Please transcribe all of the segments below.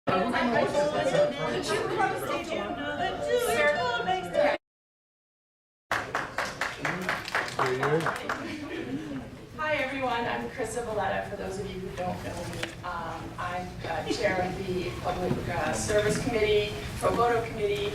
Hi everyone, I'm Krista Valletta, for those of you who don't know me. I'm chair of the Public Service Committee, Pro Bono Committee,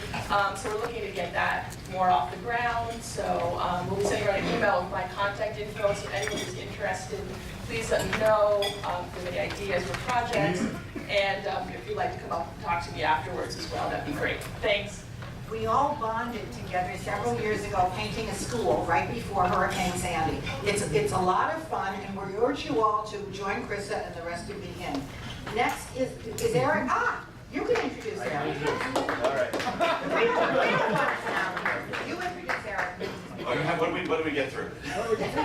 so we're looking to get that more off the ground. So we'll be sending out an email with my contact info, so if anyone is interested, please let me know if you have any ideas for projects, and if you'd like to come up and talk to me afterwards as well, that'd be great. Thanks. We all bonded together several years ago painting a school right before Hurricane Sandy. It's a lot of fun, and we urge you all to join Krista and the rest of the in. Next is Eric. You can introduce Eric. All right. You introduce Eric. What do we get through? We got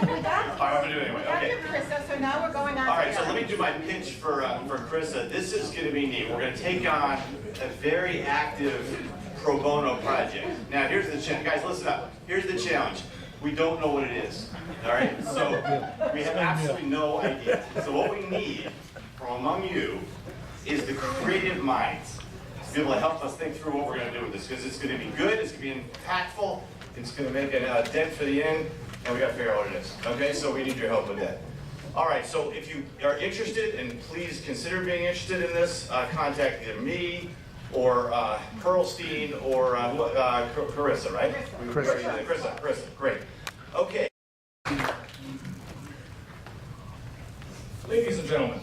I'm gonna do it anyway. Okay. Krista, so now we're going on. All right, so let me do my pitch for Krista. This is going to be neat. We're going to take on a very active pro bono project. Now, here's the challenge. Guys, listen up. Here's the challenge. We don't know what it is. All right? So we have absolutely no idea. So what we need from among you is the creative minds to be able to help us think through what we're going to do with this, because it's going to be good, it's going to be impactful, it's going to make a dent for the end, and we got to figure out what it is. Okay? So we need your help with that. All right, so if you are interested, and please consider being interested in this, contact either me or Pearlstein or Carissa, right? Carissa, great. Okay. Ladies and gentlemen,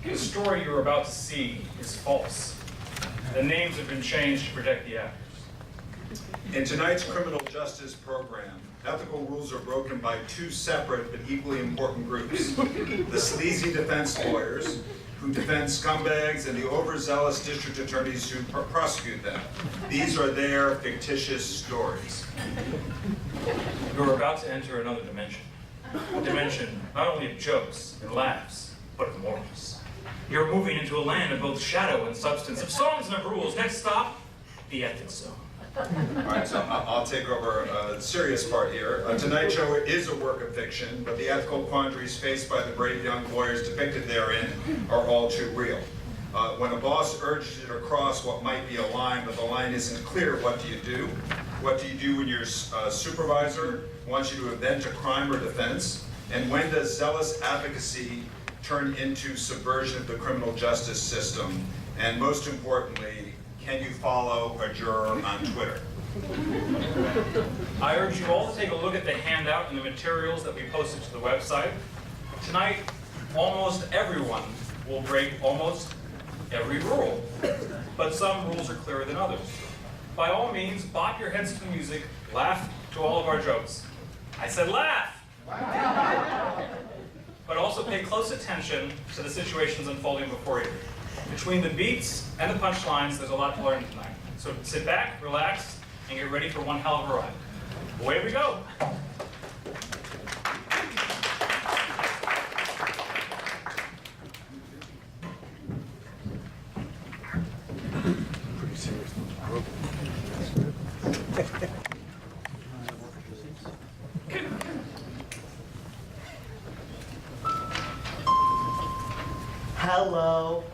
the story you're about to see is false. The names have been changed to protect the actors. In tonight's criminal justice program, ethical rules are broken by two separate but equally important groups. The sleazy defense lawyers, who defend scumbags, and the overzealous district attorneys who prosecute them. These are their fictitious stories. You're about to enter another dimension. A dimension not only of jokes and laughs, but of morals. You're moving into a land of both shadow and substance, of songs and of rules. Next stop, the ethics zone. All right, so I'll take over the serious part here. Tonight's show is a work of fiction, but the ethical quandaries faced by the brave young lawyers depicted therein are all too real. When a boss urges you to cross what might be a line, but the line isn't clear, what do you do? What do you do when your supervisor wants you to avenge a crime or defense? And when does zealous advocacy turn into subversion of the criminal justice system? And most importantly, can you follow a juror on Twitter? I urge you all to take a look at the handout and the materials that we posted to the website. Tonight, almost everyone will break almost every rule, but some rules are clearer than others. By all means, bop your heads to the music, laugh to all of our jokes. I said laugh! But also pay close attention to the situations unfolding before you. Between the beats and the punchlines, there's a lot to learn tonight. So sit back, relax, and get ready for one hell of a ride. Away we go. Pretty serious. Hello,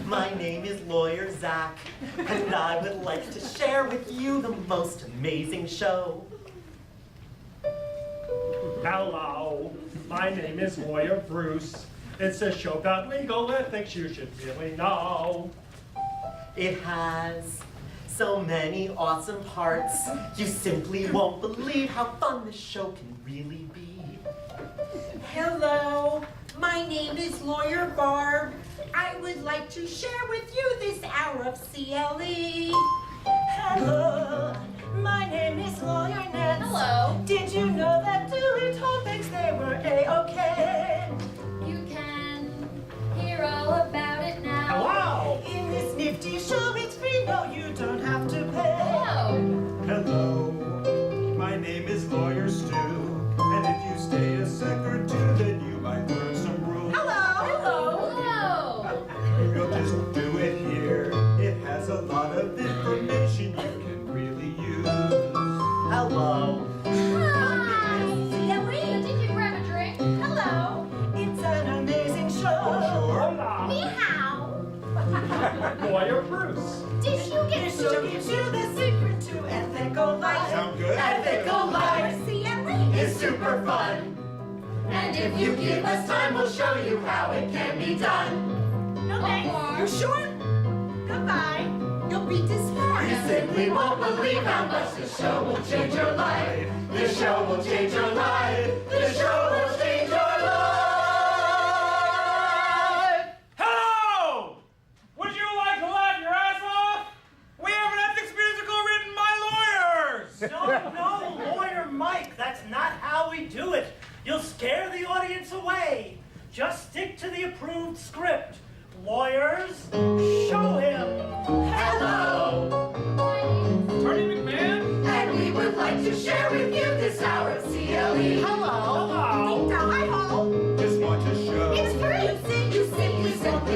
my name is Lawyer Zach, and I would like to share with you the most amazing show. Hello, my name is Lawyer Bruce. It's a show about legal ethics you should really know. It has so many awesome parts, you simply won't believe how fun this show can really be. Hello, my name is Lawyer Barb. I would like to share with you this hour of CLE. Hello, my name is Lawyer Nance. Hello. Did you know that Dewey told things they were A-OK? You can hear all about it now. Hello! In this nifty show, it's free. No, you don't have to pay. Hello. Hello, my name is Lawyer Stu, and if you stay a sec or two, then you might learn some rules. Hello. You'll just do it here. It has a lot of information you can really use. Hello. Hi. Did you grab a drink? Hello. It's an amazing show. Hola. Ni hao. Lawyer Bruce. Did you get She'll give you the secret to ethical life. Sound good? Ethical life CLE? is super fun. And if you give us time, we'll show you how it can be done. Okay, you sure? Goodbye. You'll be dismissed. You simply won't believe how much this show will change your life. This show will change your life. This show will change your life. Hello! Would you like to laugh your ass off? We have an ethics musical written by lawyers! No, Lawyer Mike, that's not how we do it. You'll scare the audience away. Just stick to the approved script. Lawyers, show him. Hello, Attorney McMahon? and we would like to share with you this hour of CLE. Hello. Hello? Hi-ho. Just watch a show. It's free. You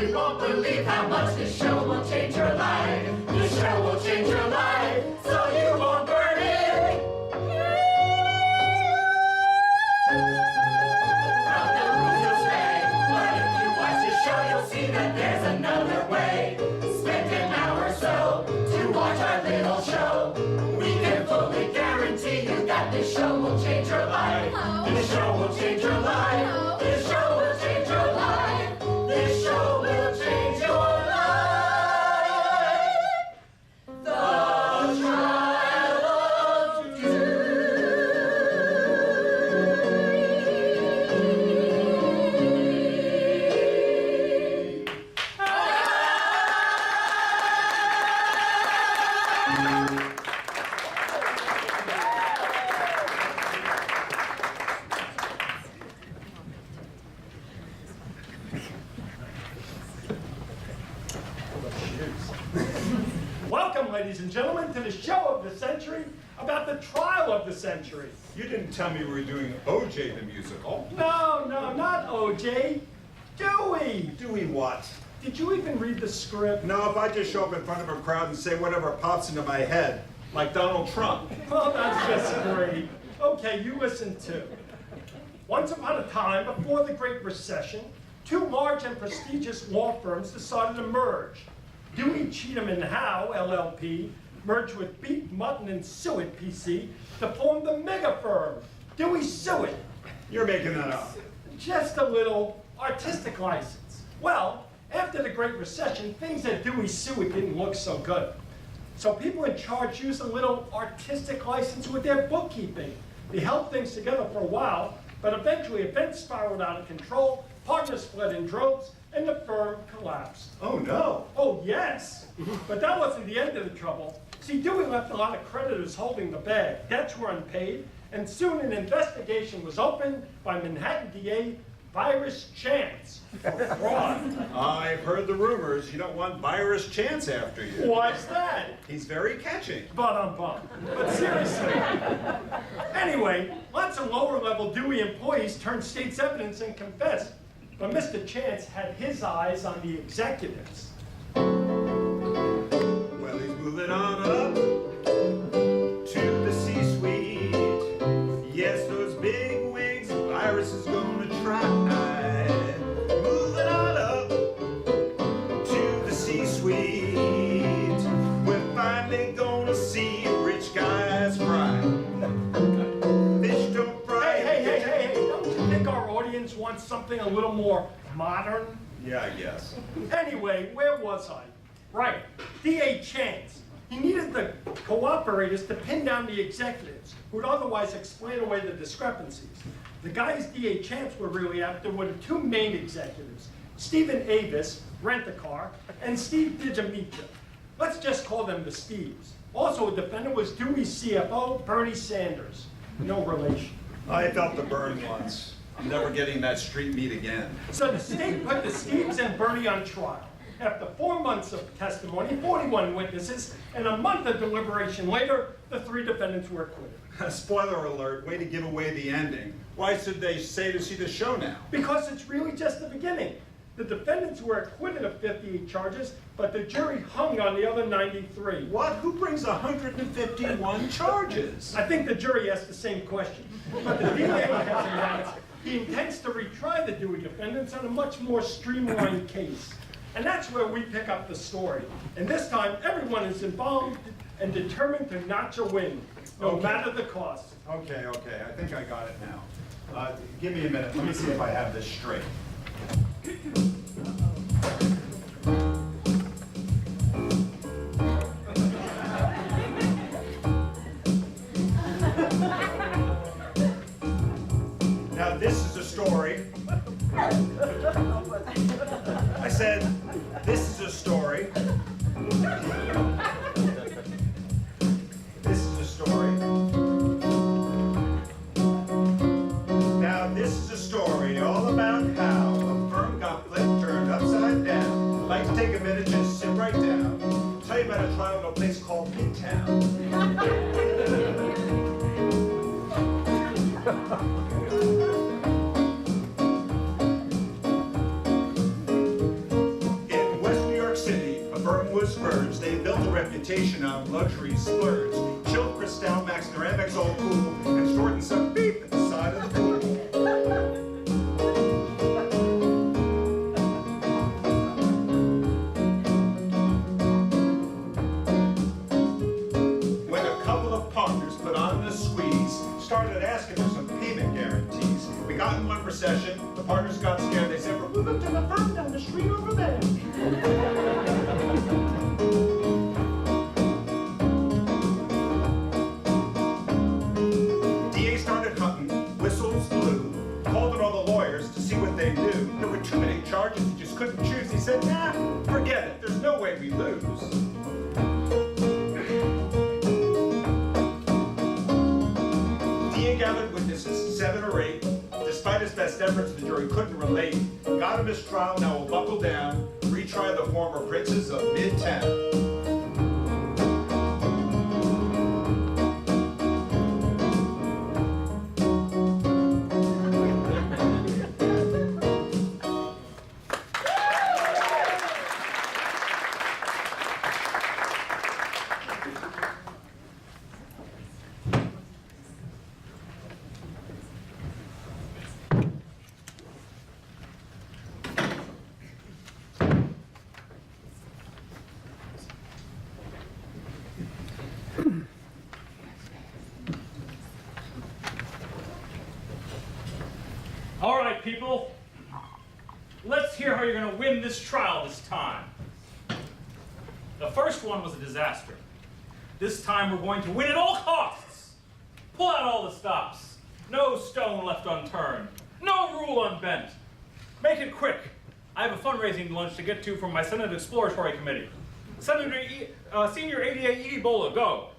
You won't believe how much this show will change your life. This show will change your life, so you won't burn it. From the rules you'll stay, but if you watch this show, you'll see that there's another way. Spend an hour or so to watch our little show. We can fully guarantee you that this show will change your life. This show will change your life. This show will change your life. This show will change your life. The Trial of Dewey. Welcome, ladies and gentlemen, to the show of the century about the trial of the century. You didn't tell me we were doing OJ the musical. No, not OJ. Dewey. Doing what? Did you even read the script? No, if I just show up in front of a crowd and say whatever pops into my head, like Donald Trump. Well, that's just great. Okay, you listen too. Once upon a time, before the Great Recession, two large and prestigious law firms decided to merge. Dewey, Cheatham and Howe, LLP, merged with Beef, Mutton and Suet, PC, to form the mega firm, Dewey Suet. You're making that up. Just a little artistic license. Well, after the Great Recession, things at Dewey Suet didn't look so good. So people in charge used a little artistic license with their bookkeeping. They held things together for a while, but eventually events spiraled out of control, partners fled in droves, and the firm collapsed. Oh no. Oh, yes. But that wasn't the end of the trouble. See, Dewey left a lot of creditors holding the bag. Debts were unpaid, and soon an investigation was opened by Manhattan DA Virus Chance for fraud. I've heard the rumors. You don't want Virus Chance after you. Why's that? He's very catchy. But seriously. Anyway, lots of lower-level Dewey employees turned state's evidence and confessed. But Mr. Chance had his eyes on the executives. Well, he's moving on up to the C-suite. Yes, those big wigs, Virus is gonna try. Moving on up to the C-suite. We're finally gonna see rich guys cry. Fish don't fry. Hey, don't you think our audience wants something a little more modern? Yeah, I guess. Anyway, where was I? Right, D.A. Chance. He needed the cooperators to pin down the executives, who would otherwise explain away the discrepancies. The guys D.A. Chance were really after were the two main executives, Stephen Avis, Rent-A-Car, and Steve Digimitra. Let's just call them the Steves. Also a defendant was Dewey's CFO, Bernie Sanders. No relation. I felt the burn once. I'm never getting that street meat again. So the state put the Steves and Bernie on trial. After 4 months of testimony, 41 witnesses, and a month of deliberation later, the three defendants were acquitted. Spoiler alert, way to give away the ending. Why should they say to see the show now? Because it's really just the beginning. The defendants were acquitted of 58 charges, but the jury hung on the other 93. What? Who brings 151 charges? I think the jury asked the same question. But the DA has announced he intends to retry the Dewey defendants on a much more streamlined case. And that's where we pick up the story. And this time, everyone is involved and determined to notch a win, no matter the cost. Okay, I think I got it now. Give me a minute, let me see if I have this straight. Now this is a story. I said, this is a story. This is a story. Now this is a story all about how a firm got flipped, turned upside down. I'd like to take a minute, just sit right down. Tell you about a trial in a place called Midtown. In West New York City, a firm was merged. They built a reputation on luxury splurge. Chilled Cristal, Max, Ceramics, all cool, and stored in some beef at the side of the pool. When a couple of partners put on the squeeze, started asking for some payment guarantees. We got in one recession, the partners got scared, they said, we're moving to the firm down the street over there. DA started hunting, whistles blew, called in all the lawyers to see what they knew. There were too many charges, he just couldn't choose. He said, nah, forget it, there's no way we lose. DA gathered witnesses, 7 or 8. Despite his best efforts, the jury couldn't relate. Got a mistrial, now we'll buckle down. Retry the former princes of Midtown. All right, people. Let's hear how you're going to win this trial this time. The first one was a disaster. This time we're going to win at all costs. Pull out all the stops. No stone left unturned. No rule unbent. Make it quick. I have a fundraising lunch to get to from my Senate Exploratory Committee. Senior ADA Edie Bola, go.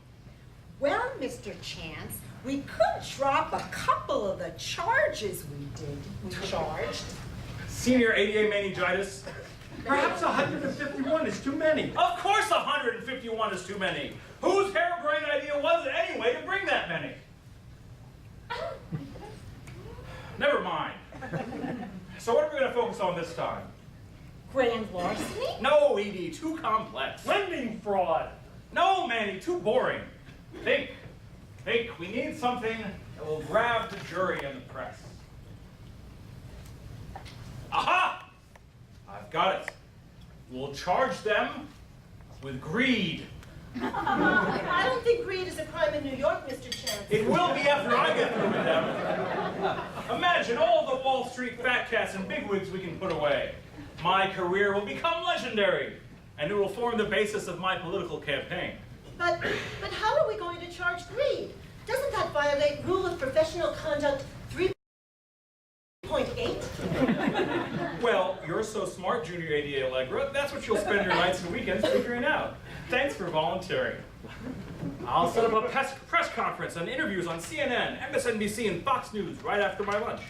Well, Mr. Chance, we could drop a couple of the charges we charged. Senior ADA meningitis. Perhaps 151 is too many. Of course 151 is too many. Whose harebrained idea was it anyway to bring that many? Never mind. So what are we going to focus on this time? Grand larceny? No, Edie, too complex. Lending fraud. No, Manny, too boring. Think. Think. We need something that will grab the jury and the press. Aha! I've got it. We'll charge them with greed. I don't think greed is a crime in New York, Mr. Chance. It will be after I get through with them. Imagine all the Wall Street fat cats and bigwigs we can put away. My career will become legendary, and it will form the basis of my political campaign. But how are we going to charge greed? Doesn't that violate rule of professional conduct 3.8? Well, you're so smart, Junior ADA Allegra. That's what you'll spend your nights and weekends figuring out. Thanks for volunteering. I'll set up a press conference and interviews on CNN, MSNBC, and Fox News right after my lunch.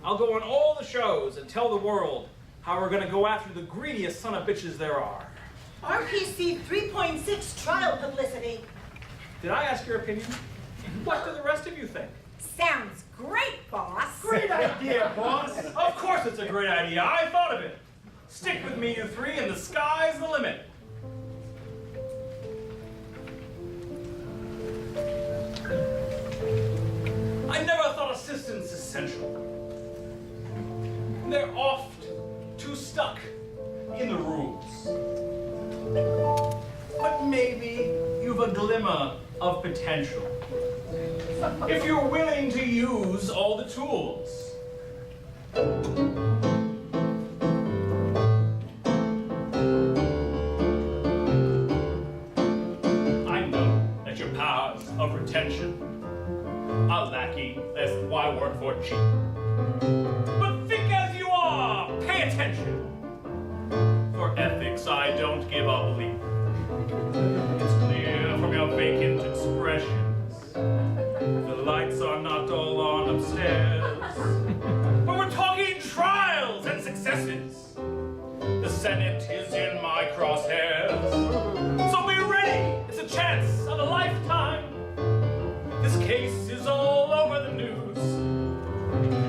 I'll go on all the shows and tell the world how we're going to go after the greediest son of bitches there are. RPC 3.6 trial publicity. Did I ask your opinion? What do the rest of you think? Sounds great, boss. Great idea, boss. Of course it's a great idea. I thought of it. Stick with me, you three, and the sky's the limit. I never thought assistance essential. They're oft too stuck in the rules. a glimmer of potential. If you're willing to use all the tools. I know that your powers of retention are lacking, that's why work for cheap. But think as you are, pay attention. For ethics I don't give a bleep. It's clear from your vacant expressions, the lights are not all on upstairs. But we're talking trials and successes. The Senate is in my crosshairs. So be ready, it's a chance of a lifetime. This case is all over the news.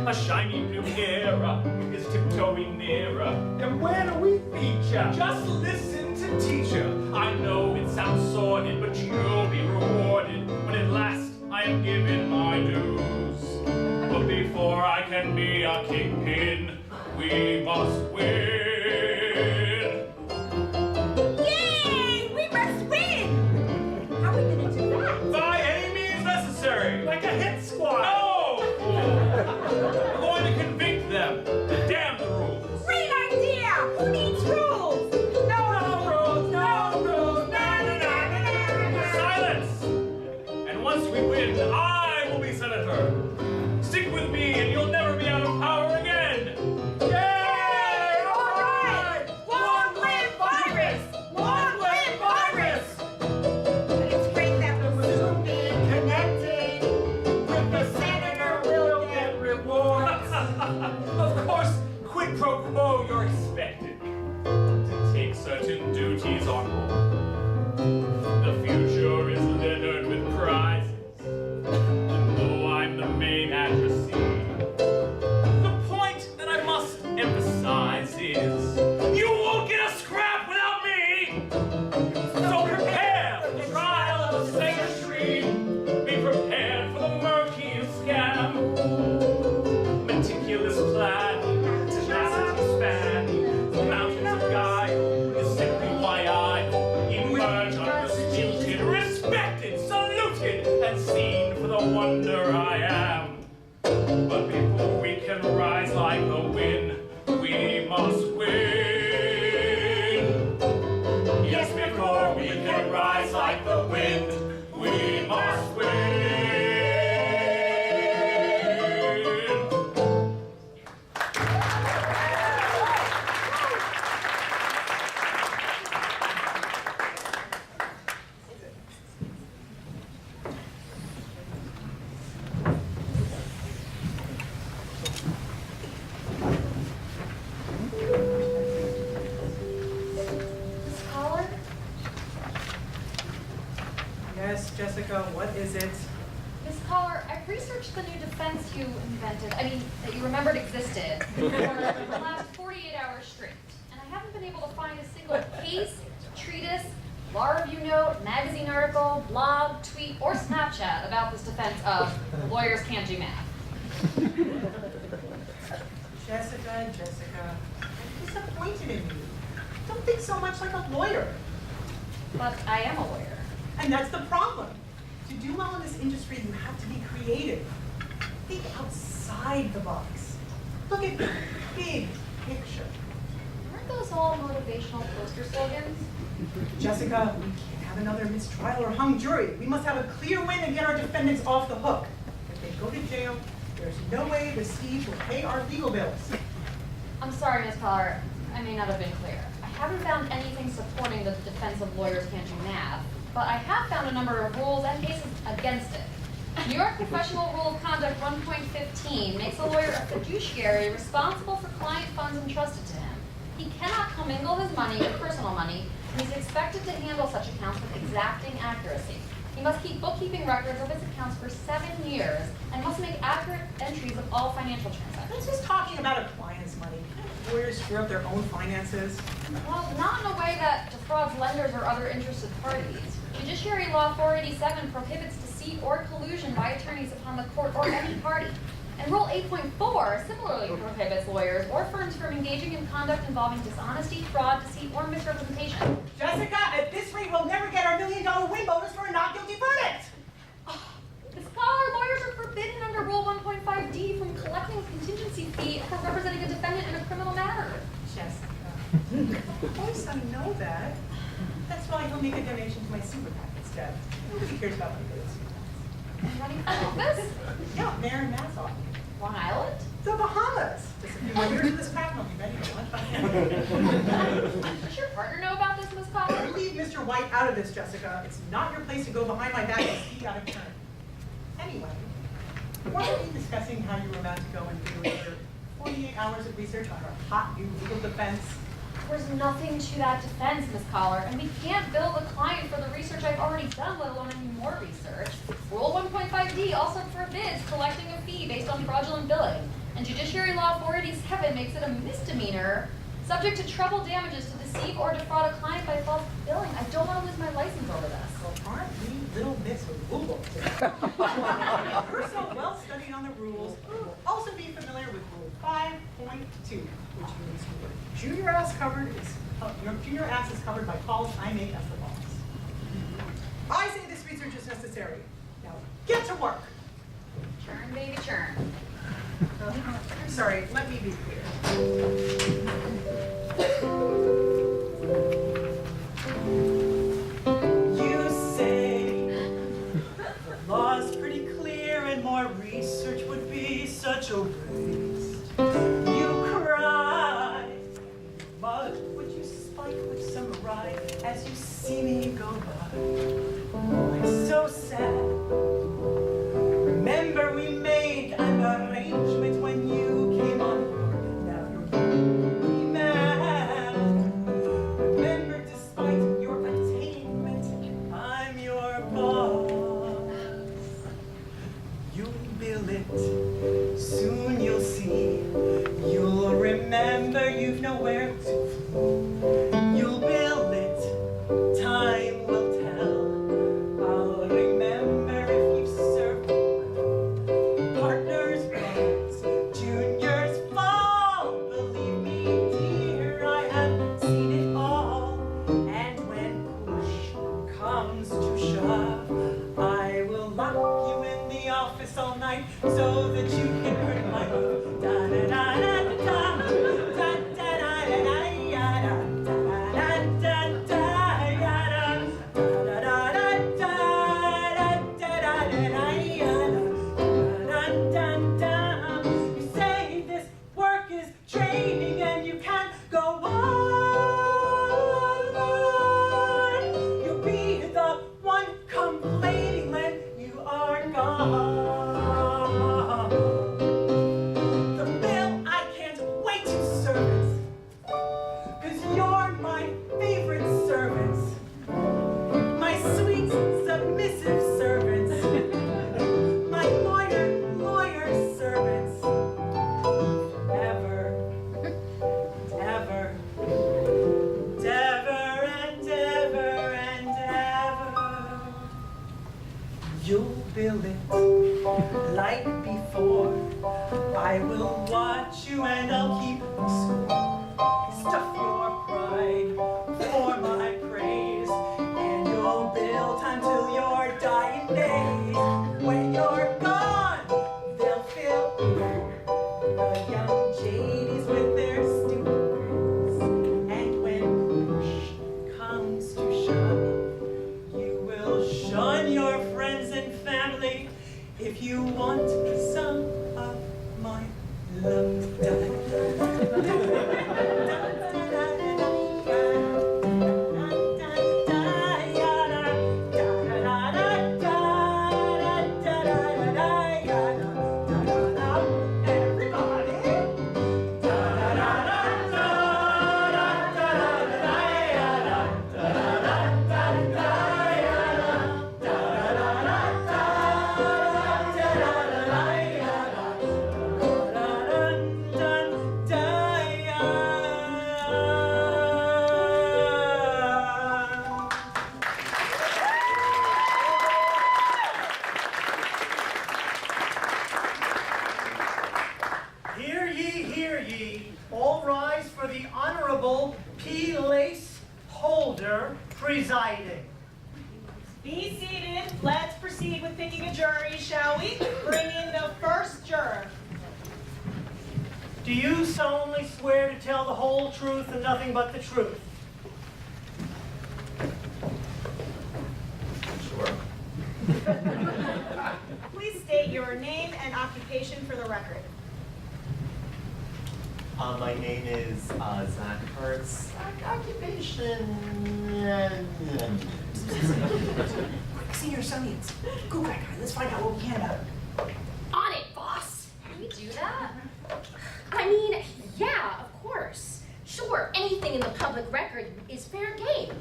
A shiny new era is tiptoeing nearer. And where do we feature? Just listen to teacher. I know it sounds sordid, but you'll be rewarded when at last I am given my dues. But before I can be a kingpin, we must win. Yay! We must win! How are we gonna do that? By any means necessary. Like a hit squad. No! We're going to convict them. Damn the rules. Great idea! Who needs rules? No rules, no rules, Silence! And once we win, I will be senator. Stick with me and you'll never be out of power again. Yay! All right! Long live virus! Long live virus! But it's great that we'll soon be connected with the senator. We'll get rewards. Of course, quid pro quo, you're expected to take certain duties on board. The future is littered with prizes, and though I'm the main addressee, the point that I must emphasize is you won't get a scrap without me! So prepare for the trial of the secretary. Be prepared for the murky scam. Meticulous planning, tenacity spanning the mountains of guile is simply why I emerge undisputed, respected, saluted, and seen for the wonder I am. But before we can rise like the wind, we must win. Yes, before we can rise like the wind, we must win. Yes, Jessica, what is it? Miss Caller, I've researched the new defense you invented, that you remembered existed, for the last 48 hours straight. And I haven't been able to find a single case, treatise, law review note, magazine article, blog, tweet, or Snapchat about this defense of lawyers can't do math. Jessica, I'm disappointed in you. Don't think so much like a lawyer. But I am a lawyer. And that's the problem. To do well in this industry, you have to be creative. Think outside the box. Look at the big picture. Aren't those all motivational poster slogans? Jessica, we can't have another mistrial or hung jury. We must have a clear win and get our defendants off the hook. If they go to jail, there's no way the Steve will pay our legal bills. I'm sorry, Miss Caller, I may not have been clear. I haven't found anything supporting the defense of lawyers can't do math, but I have found a number of rules and cases against it. New York Professional Rule of Conduct 1.15 makes a lawyer a fiduciary responsible for client funds entrusted to him. He cannot commingle his money with personal money, and he's expected to handle such accounts with exacting accuracy. He must keep bookkeeping records of his accounts for 7 years and must make accurate entries of all financial transactions. This is talking about a client's money. Can't lawyers screw up their own finances? Well, not in a way that defrauds lenders or other interested parties. Judiciary Law 487 prohibits deceit or collusion by attorneys upon the court or any party. And Rule 8.4 similarly prohibits lawyers or firms from engaging in conduct involving dishonesty, fraud, deceit, or misrepresentation. Jessica, at this rate, we'll never get our $1 million win bonus for know that. That's why he'll make a donation to my super PAC instead. Nobody cares about my goods. Running for office? Yeah, mayor in Nassau. Long Island? The Bahamas. Just a few more years of this PAC and I'll be ready to launch my campaign. Does your partner know about this, Miss Collar? Leave Mr. White out of this, Jessica. It's not your place to go behind my back and speak out of turn. Anyway, weren't we discussing how you were about to go and do your 48 hours of research on our hot new legal defense? There's nothing to that defense, Miss Collar, and we can't bill the client for the research I've already done, let alone any more research. Rule 1.5D also forbids collecting a fee based on fraudulent billing, and Judiciary Law 487 makes it a misdemeanor, subject to treble damages to deceive or defraud a client by false billing. I don't want to lose my license over this. Well, aren't we little Miss Rule? You're so well studied on the rules, you will also be familiar with Rule 5.2, which means your junior ass is covered by calls I make as the boss. I say this research is necessary. Now, get to work. Churn, baby, churn. I'm sorry, let me be clear. You say the law's pretty clear and more research would be such a waste. You cry, but would you spike with some ride as you see me go by? Oh, it's so sad. Remember we made an arrangement when you came on board, and now you're really mad. Remember, despite your attainment, I'm your boss. You'll bill it, soon you'll see. You'll remember you've nowhere to flee. You'll bill it, time will tell. I'll remember if you served partners rise, juniors fall. Believe me, dear, I have seen it all. And when push comes to shove, I will lock you in the office all night so that you can earn my love. Da da da da da da da da da da da you say this work is draining and you can't go on. You'll be the one complaining when you are gone. The bill I can't wait to service, 'cause you're my favorite servants. My sweet, submissive servants. My lawyer servants. Ever, ever, ever and ever and ever. You'll bill it like before. I will watch you and I'll keep score. Stuff your pride for my praise, and you'll bill time till your dying days. When you're gone, they'll fill the young jadies with their stupid grins. And when push comes to shove, you will shun your friends and family if you want some of my love. Hear ye, all rise for the Honorable P. Lace Holder presiding. Be seated. Let's proceed with picking a jury, shall we? Bring in the first juror. Do you solemnly swear to tell the whole truth and nothing but the truth? Please state your name and occupation for the record. My name is Zach Hertz. Occupation. Quick, senior Sonians. Go back, guy. Let's find out what we can about it. On it, boss! Can we do that? I mean, yeah, of course. Sure, anything in the public record is fair game.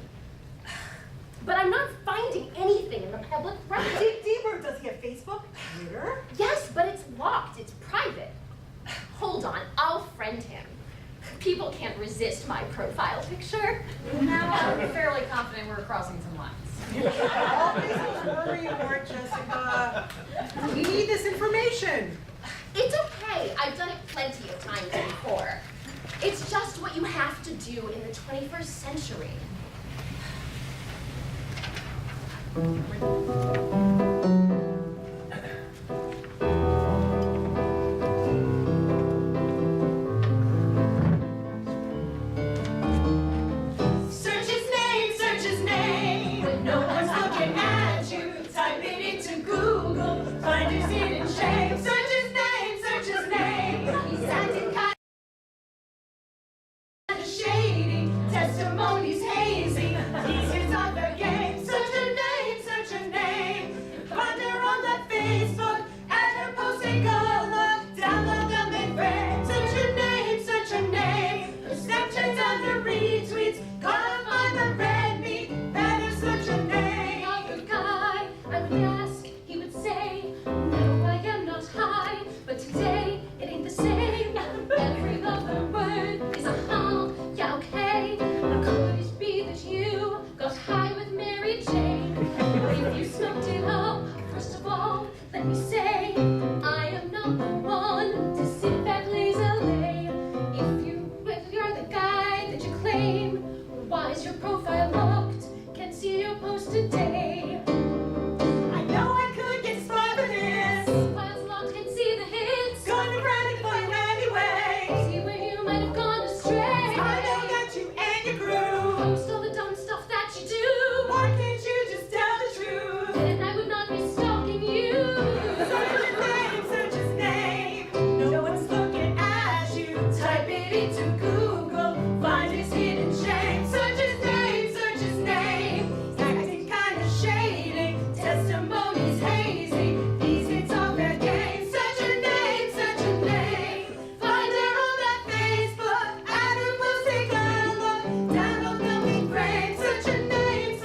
But I'm not finding anything in the public record. D-Bird, does he have Facebook? Twitter? Yes, but it's locked. It's private. Hold on, I'll friend him. People can't resist my profile picture. Now I'm fairly confident we're crossing some lines. Always worry more, Jessica. We need this information. It's okay. I've done it plenty of times before. It's just what you have to do in the 21st century. Search his name, when no one's looking at you. Type it into Google, find his hidden shame. Search his name. He's acting kind of shady, testimonies hazy. He's his other game. Search a name. Find her on that Facebook, add her post and go look. Download them and friends. Search a name. Her Snapchats and her retweets. Gotta find the red meat, better search a name. Other guy, I would ask, he would say, no, I am not high, but today it ain't the same. Every other word is a yeah, okay. How could it be that you got high with Mary Jane? If you smoked it up, first of all, let me say, I am not the one to sit back lazily. If you're the guy that you claim, why is your profile locked? Can't see your post today. I know I could get spy for this. Profile's locked, can see the hits. Gonna brag for you anyway. See where you might have gone astray. I know that you and your crew. Post all the dumb stuff that you do. Why can't you just tell the truth? Then I would not be stalking you. Search his name. No one's looking at you. Type it into Google, find his hidden shame. Search his name. He's acting kind of shady, testimonies hazy. These hits are fair game. Search a name. Find her on that Facebook, add her post, take a look. Download them in frames. Search a name.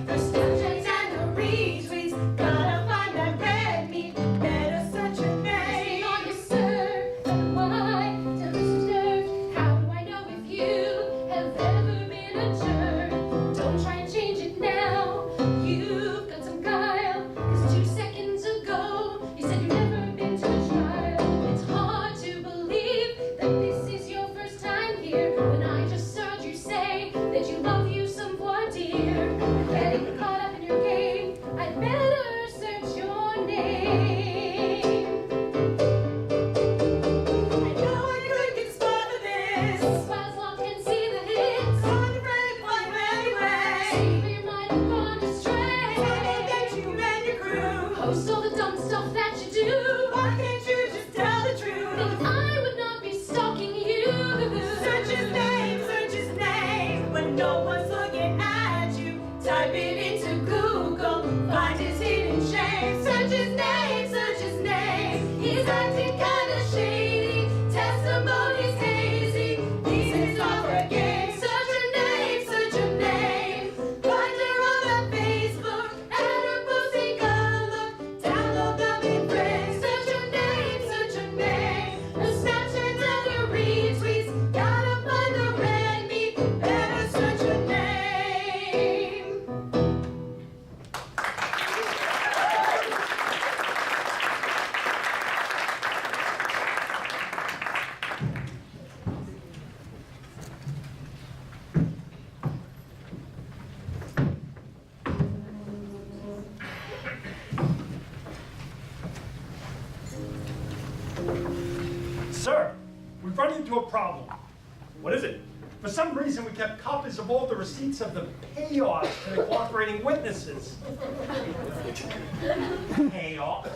Her Snapchats and her retweets. Gotta find that red meat, better search a name. On you, sir, am I to reserved? How do I know if you have ever been a jerk? Don't try and change it now. You've got some guile. 'Cause 2 seconds ago, you said you've never been to a trial. It's hard to believe that this is your first time here. When I just heard you say that you love you some voir dire. Getting caught up in your game, I'd better search your name. I know I could get spot for this. Profile's locked, can see the hits. Gonna brag for you anyway. See where you might have gone astray. I know that you and your crew. Post all the dumb stuff that you do. Why can't you just tell the truth? Then I would not be stalking you. Search his name, when no one's looking at you. Type it into Google, find his hidden shame. Search his name. He's acting kind of shady, testimonies hazy. These hits are for a game. Search a name. Find her on that Facebook, add her post, take a look. Download them in friends. Search a name. Her Snapchats and her retweets. Gotta find the red meat, better search a name. Sir, we've run into a problem. What is it? For some reason, we kept copies of all the receipts of the payoffs to the cooperating witnesses. Payoff?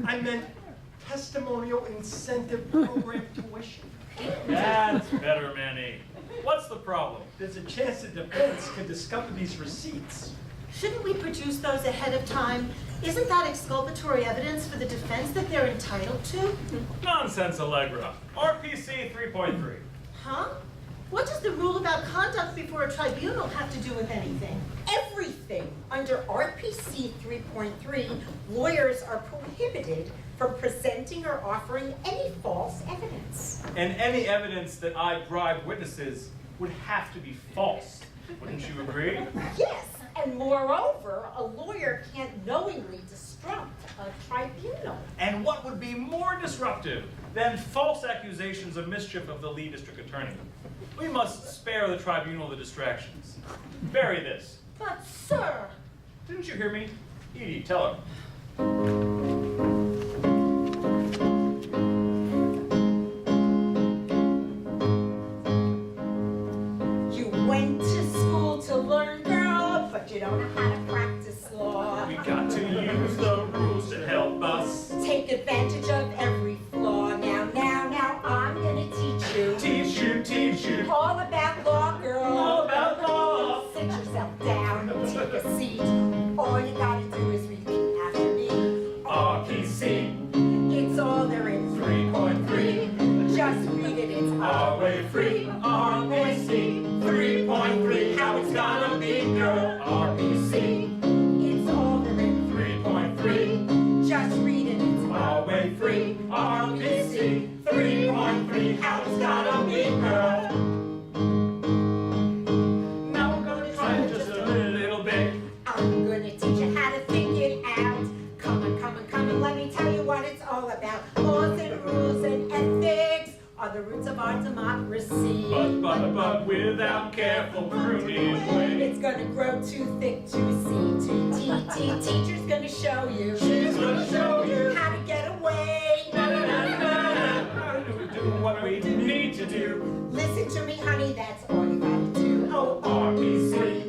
I meant testimonial incentive program tuition. That's better, Manny. What's the problem? There's a chance the defense could discover these receipts. Shouldn't we produce those ahead of time? Isn't that exculpatory evidence for the defense that they're entitled to? Nonsense, Allegra. RPC 3.3. Huh? What does the rule about conduct before a tribunal have to do with anything? Everything. Under RPC 3.3, lawyers are prohibited from presenting or offering any false evidence. And any evidence that I bribe witnesses would have to be false. Wouldn't you agree? Yes, and moreover, a lawyer can't knowingly disrupt a tribunal. And what would be more disruptive than false accusations of mischief of the lead district attorney? We must spare the tribunal the distractions. Bury this. But, sir... Didn't you hear me? Edie, tell her. You went to school to learn, girl, but you don't know how to practice law. We got to use the rules to help us. Take advantage of every flaw. Now, I'm gonna teach you. Teach you. All about law, girl. All about law. Sit yourself down, take a seat. All you gotta do is repeat after me. RPC. It's all there in 3.3. Just read it, it's Our way free. RPC 3.3. How it's gonna be, girl. RPC It's all there in 3.3. Just read it, it's Our way free. RPC 3.3. How it's gonna be, girl. Now we're gonna try it just a little bit. I'm gonna teach you how to think it out. Come on, let me tell you what it's all about. Laws and rules and ethics are the roots of our democracy. But without careful pruning, It's gonna grow too thick to see. Teacher's gonna show you. She's gonna show you How to get away. how to do what we need to do. Listen to me, honey, that's all you gotta do. Oh, RPC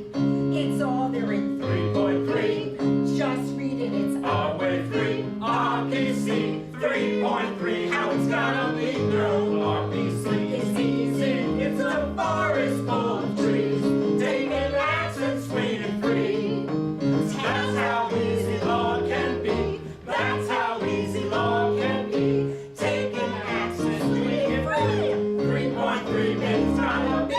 it's all there in 3.3. Just read it, it's Our way free. RPC 3.3. How it's gonna be, girl. RPC is easy. It's a forest full of trees. Taking action, swinging free. That's how easy law can be. That's how easy law can be. Taking action, swinging free. 3.3 means gonna be.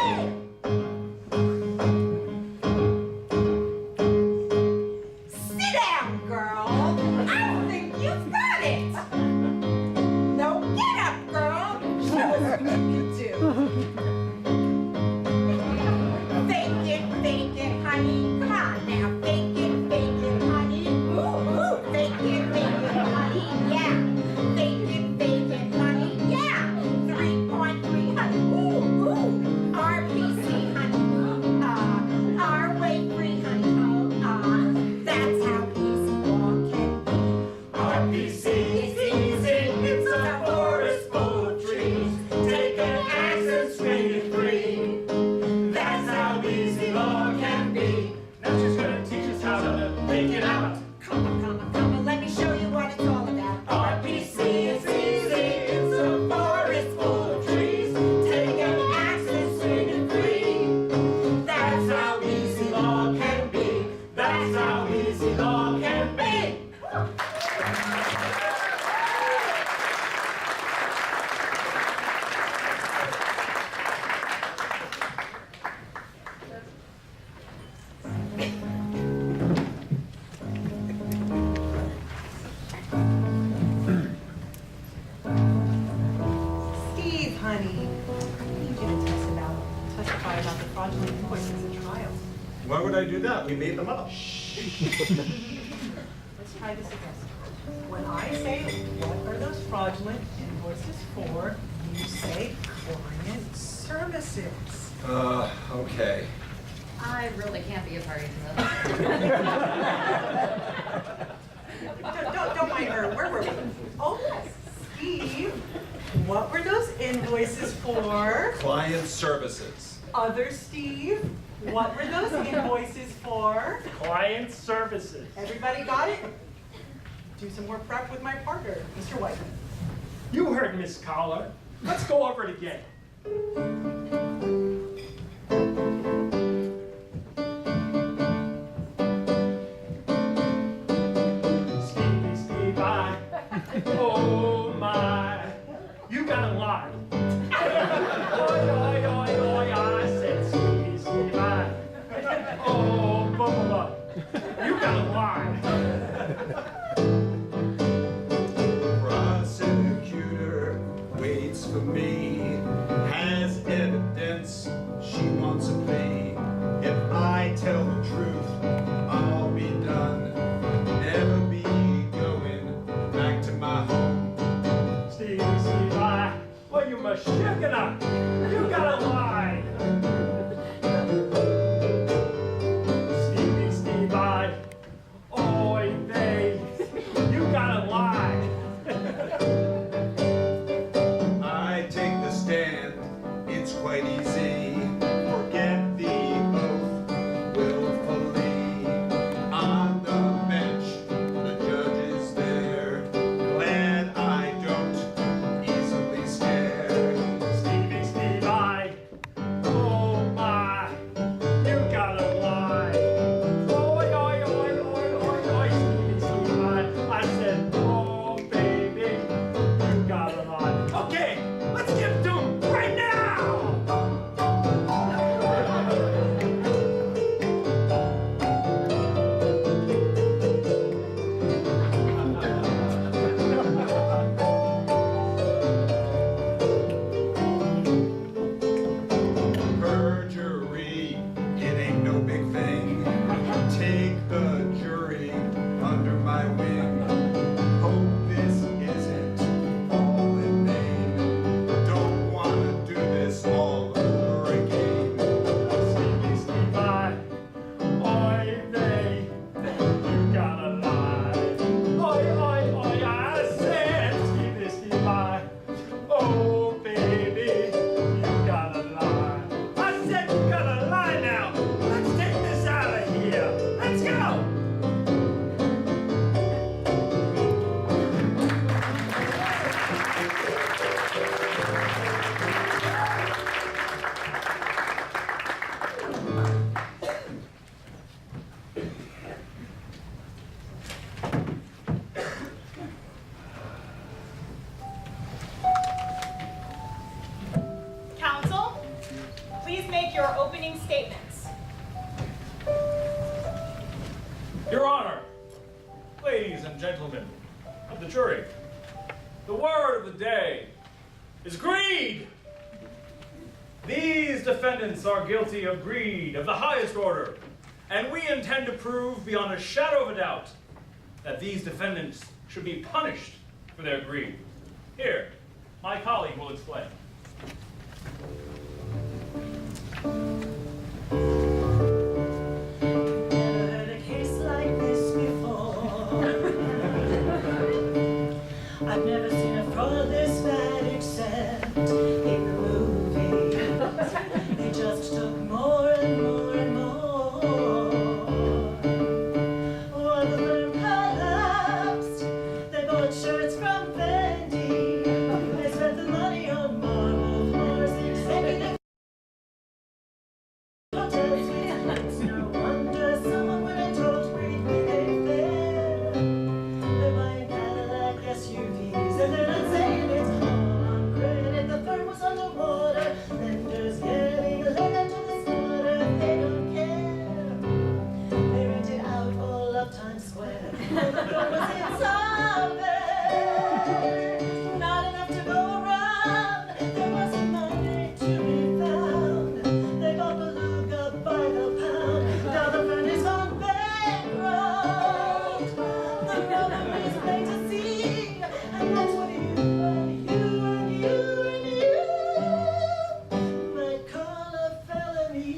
sit down, girl. I don't think you've got it. No, get up, girl. Show us what you can do. Fake it, honey. Come on now, fake it, honey. Ooh, fake it, honey. Yeah, fake it, honey. Yeah, 3.3, honey. Ooh, RPC, honey. Our way free, honey. That's how easy law can be. RPC is easy. It's a forest full of trees. Taking action, swinging free. That's how easy law can be. Now she's gonna teach us how to make it out. Come on, let me show you what it's all about. RPC is easy. It's a forest full of trees. Taking action, swinging free. That's how easy law can be. That's how easy law can be. Steve, honey, I need you to testify about the fraudulent invoices at trial. Why would I do that? We made them up. Let's try this again. When I say, what are those fraudulent invoices for, you say client services. Okay. I really can't be a party to this. Don't mind her, where were we? Oh, Steve, What were those invoices for? Client services. Other Steve, what were those invoices for? Client services. Everybody got it? Do some more prep with my partner, Mr. White. You heard Miss Collar. Let's go over it again. Stevie, oh my, you got a lie. Oi, oi, oi, oi, I said Stevie, oh, blah, you got a lie. Prosecutor waits for me, has evidence, she wants a plea. If I tell the truth, I'll be done, never be going back to my home. Stevie, well, you must shake it up. You got a lie. Stevie, oi, babe, you got a lie. I take the stand, it's quite easy. Forget the oath willfully. On the bench, the judge is there. Glad I don't easily scare. Stevie, oh my, you got a lie. Oi, oi, oi, oi, oi, oi, Stevie, I said, oh baby, you got a lie. Okay, let's get to him right now. Perjury, it ain't no big thing. Take the jury under my wing. Hope this isn't all in vain. Don't wanna do this all over again. Stevie, oi, babe, you got a lie. Oi, oi, oi, I said, Stevie, oh baby, you got a lie. I said you got a lie now. Let's take this out of here. Let's go. Counsel, please make your opening statements. Your Honor, ladies and gentlemen of the jury, the word of the day is greed. These defendants are guilty of greed of the highest order, and we intend to prove beyond a shadow of a doubt that these defendants should be punished for their greed. Here, my colleague will explain. Never heard a case like this before. I've never seen a fraud this bad except in the movies. They just took more and more and more. When the firm collapsed, they bought shirts from Fendi. They spent the money on marble floors, executive hotels. It's no wonder someone would have told greed behave fair. They're buying Cadillac SUVs and they're not saying it's all on credit. The firm was underwater, lenders getting led to the slaughter. They don't care. They rented out all of Times Square. All the firm was insolvent. Not enough to go around. There wasn't money to be found. They bought Beluga by the pound. Now the firm is gone bankrupt. The rubber is plain to see, and that's what you and you and you and you might call a felony.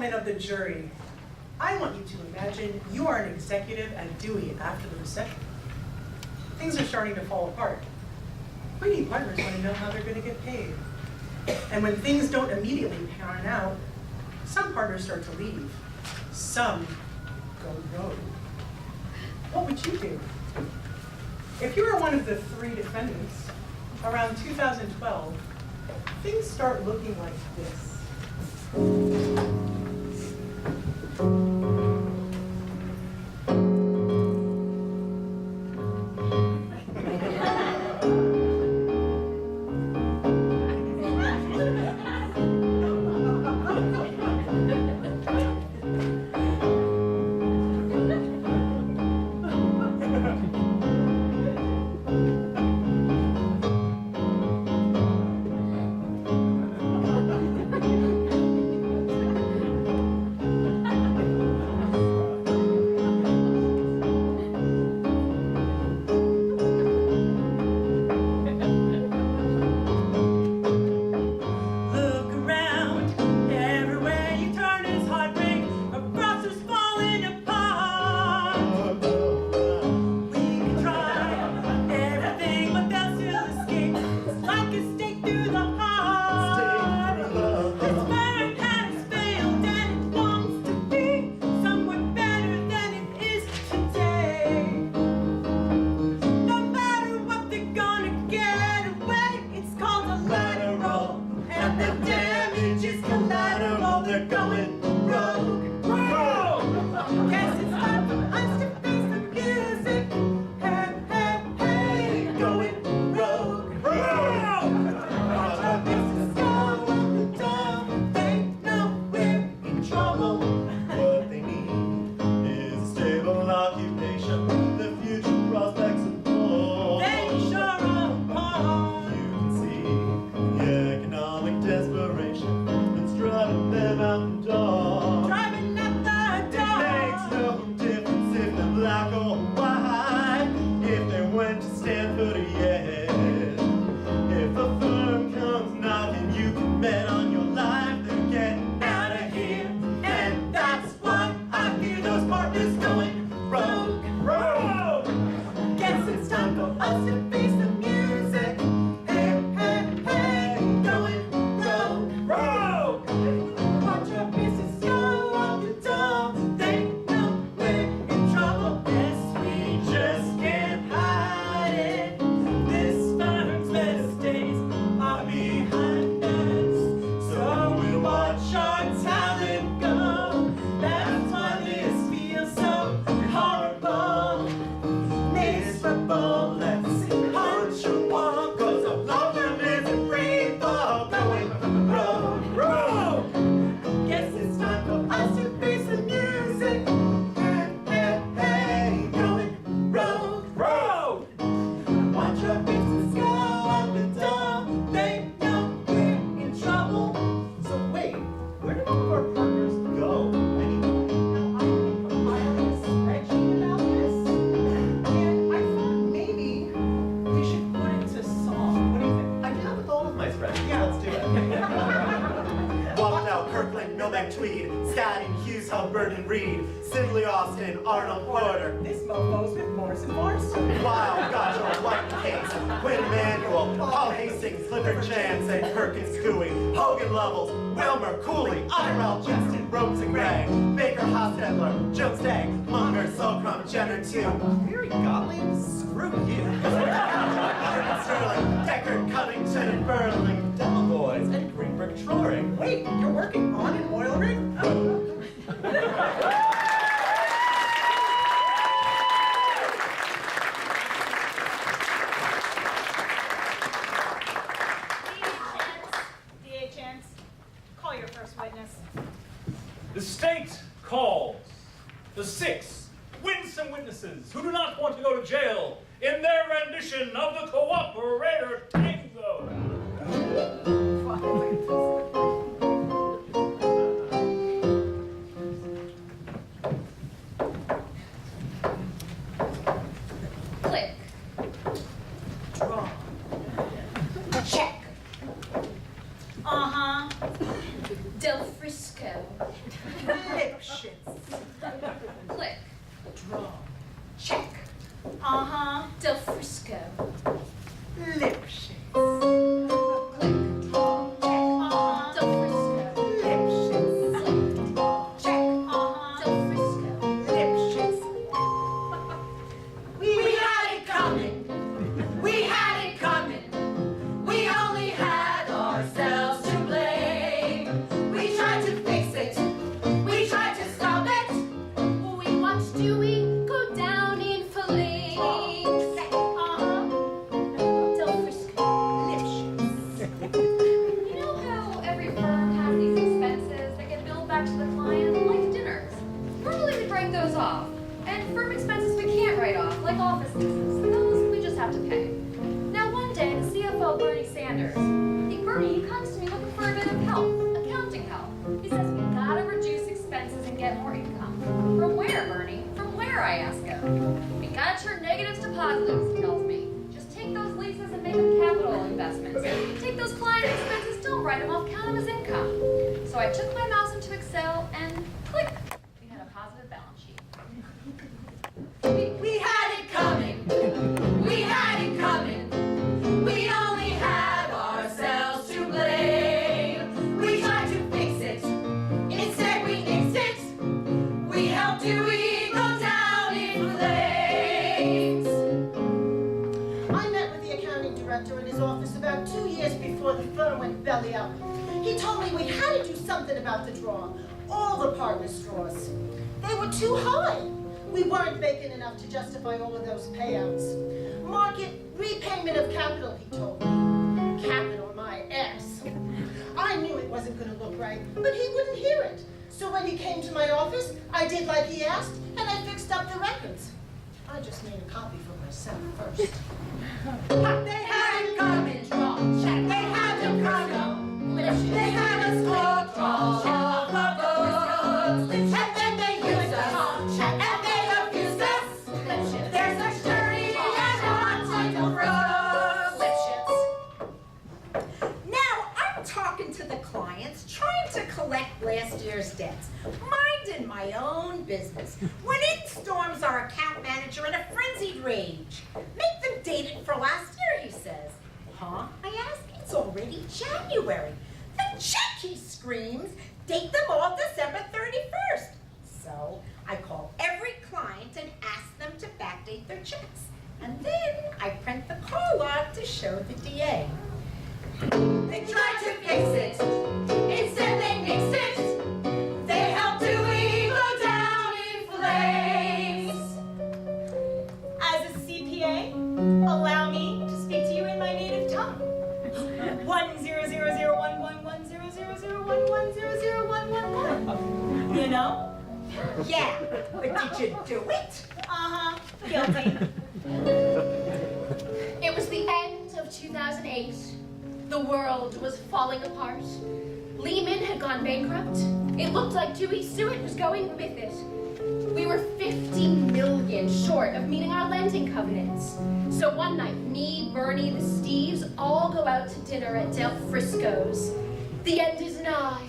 gentlemen of the jury, I want you to imagine you are an executive at Dewey after the recession. Things are starting to fall apart. Cleaning partners want to know how they're going to get paid. And when things don't immediately pan out, some partners start to leave. Some go rogue. What would you do? If you were one of the 3 defendants, around 2012, things start looking like this. Tweed, Scotty Hughes, Hubbard and Reed, Sidley Austin, Arnold Porter. This mofo's with Morrison Morrison. Wow, Gotcha, White Case, Quinn Emanuel, Paul Hastings, Clifford Chance, and Perkins Cooey, Hogan Lovells, Wilmer Cooley, Irel Justin, Rhodes and Gray, Baker Hostetler, Joe Stagg, Munger, Solcrum, Jenner 2, Mary Gottlieb, screw you. Sterling, Deckard, Covington, and Burling, Devil Boys, and Greenbrick Troring. Wait, you're working on an oil rig? DHNs, call your first witness. The state calls the 6 winsome witnesses who do not want to go to jail in their rendition of the Cooperator Tango. Click. Draw. Check. Uh-huh. Del Frisco. Lipschitz. Click. Draw. Check. Uh-huh. Del Frisco. Lipschitz. Click. Draw. Check. Uh-huh. Del Frisco. Lipschitz. Click. Draw. Check. Uh-huh. Del Frisco. Lipschitz. We had it coming. We had it coming. We only had ourselves to blame. We tried to fix it. We tried to stop it. We watched Dewey go down in flames. Uh-huh. Del Frisco. Lipschitz. You know how every firm has these expenses that get billed back to the client, like dinners? Normally we write those off. And firm expenses we can't write off, like office leases. Those we just have to pay. Now one day, the CFO, Bernie Sanders, Bernie, he comes to me looking for a bit of help, accounting help. He says, we gotta reduce expenses and get more income. From where, Bernie? From where, I ask him. We gotta turn negatives to positives, he tells me. Just take those leases and make them capital investments. Take those client expenses, don't write them off, count them as income. So I took my mouse into Excel and click, we had a positive balance sheet. We had it coming. We had it coming. We only had ourselves to blame. We tried to fix it. Instead we nixed it. We helped Dewey go down in flames. I met with the accounting director in his office about 2 years before the firm went belly up. He told me we had to do something about the draw. All the partners' draws. They were too high. We weren't making enough to justify all of those payouts. Market repayment of capital, he told me. Capital, my ass. I knew it wasn't going to look right, but he wouldn't hear it. So when he came to my office, I did like he asked, and I fixed up the records. I just made a copy for myself first. They had it coming. Draw, check. They had it coming. They had us hooked all off the books. And then they used us. And they abused us. They're such dirty and untitled crooks. Now, I'm talking to the clients, trying to collect last year's debts, minding my own business, when in storms our account manager in a frenzied rage. Make them date it for last year, he says. Huh? I ask. It's already January. The check, he screams. Date them all December 31st. So I call every client and ask them to backdate their checks. And then I print the call log to show the DA. They tried to fix it. Instead they nixed it. They helped Dewey go down in flames. As a CPA, allow me to speak to you in my native tongue. 10001110001100111. You know? Yeah, but did you do it? Uh-huh, guilty. It was the end of 2008. The world was falling apart. Lehman had gone bankrupt. It looked like Dewey Stewart was going with it. We were $50 million short of meeting our lending covenants. So one night, me, Bernie, the Steves all go out to dinner at Del Frisco's. The end is nigh,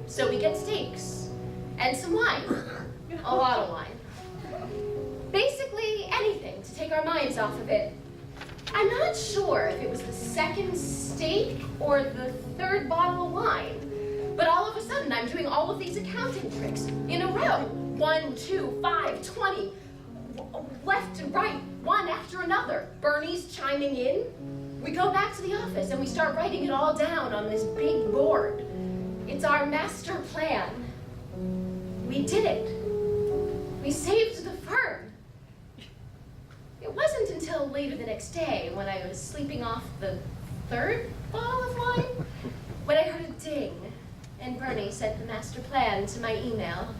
so we get steaks and some wine, a lot of wine. Basically anything to take our minds off of it. I'm not sure if it was the second steak or the third bottle of wine, but all of a sudden I'm doing all of these accounting tricks in a row. 1, 2, 5, 20, left and right, one after another. Bernie's chiming in. We go back to the office and we start writing it all down on this big board. It's our master plan. We did it. We saved the firm. It wasn't until later the next day, when I was sleeping off the third bottle of wine, when I heard a ding, and Bernie sent the master plan to my email.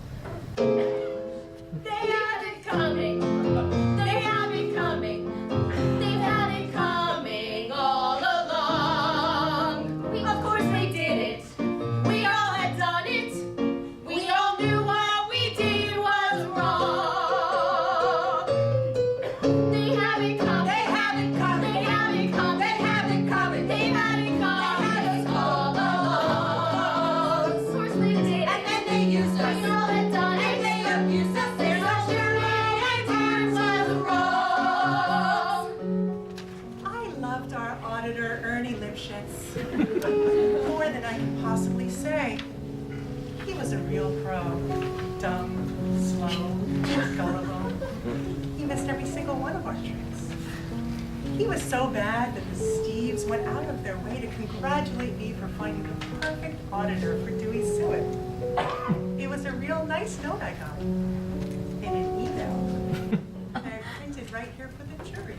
They had it coming. They have it coming. They've had it coming all along. Of course they did it. We all had done it. We all knew what we did was wrong. They have it coming. They have it coming. They have it coming. They have it coming. They've had it coming all along. Of course shits. More than I can possibly say. He was a real pro. Dumb, slow, gullible. He missed every single one of our tricks. He was so bad that the Steves went out of their way to congratulate me for finding the perfect auditor for Dewey Suet. It was a real nice note I got. In an email. I printed right here for the jury.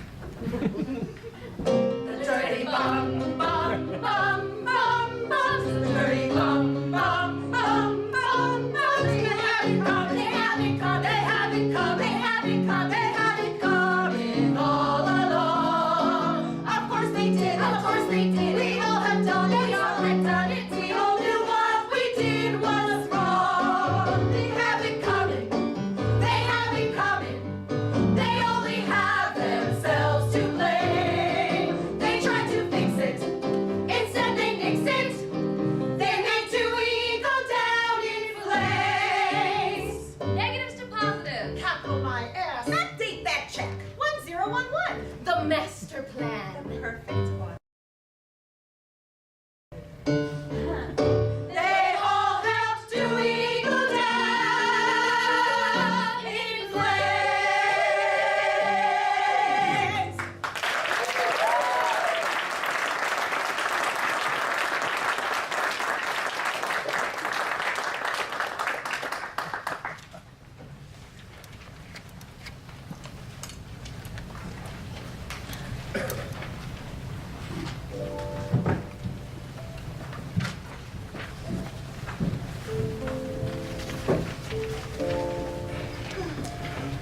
The dirty bum, bum, bum, bum, bum. The dirty bum, bum, bum, bum, bum. They have it coming, they have it coming, they have it coming, they have it coming, they have it coming all along. Of course they did, of course they did. We all have done it, we all have done it. We all knew what we did was wrong. They have it coming, they have it coming. They only have themselves to blame. They tried to fix it, instead they nixed it. They made Dewey go down in flames. Negatives to positives. Capital my ass. Update that check. 1011. The master plan. The perfect one. They all helped Dewey go down in flames.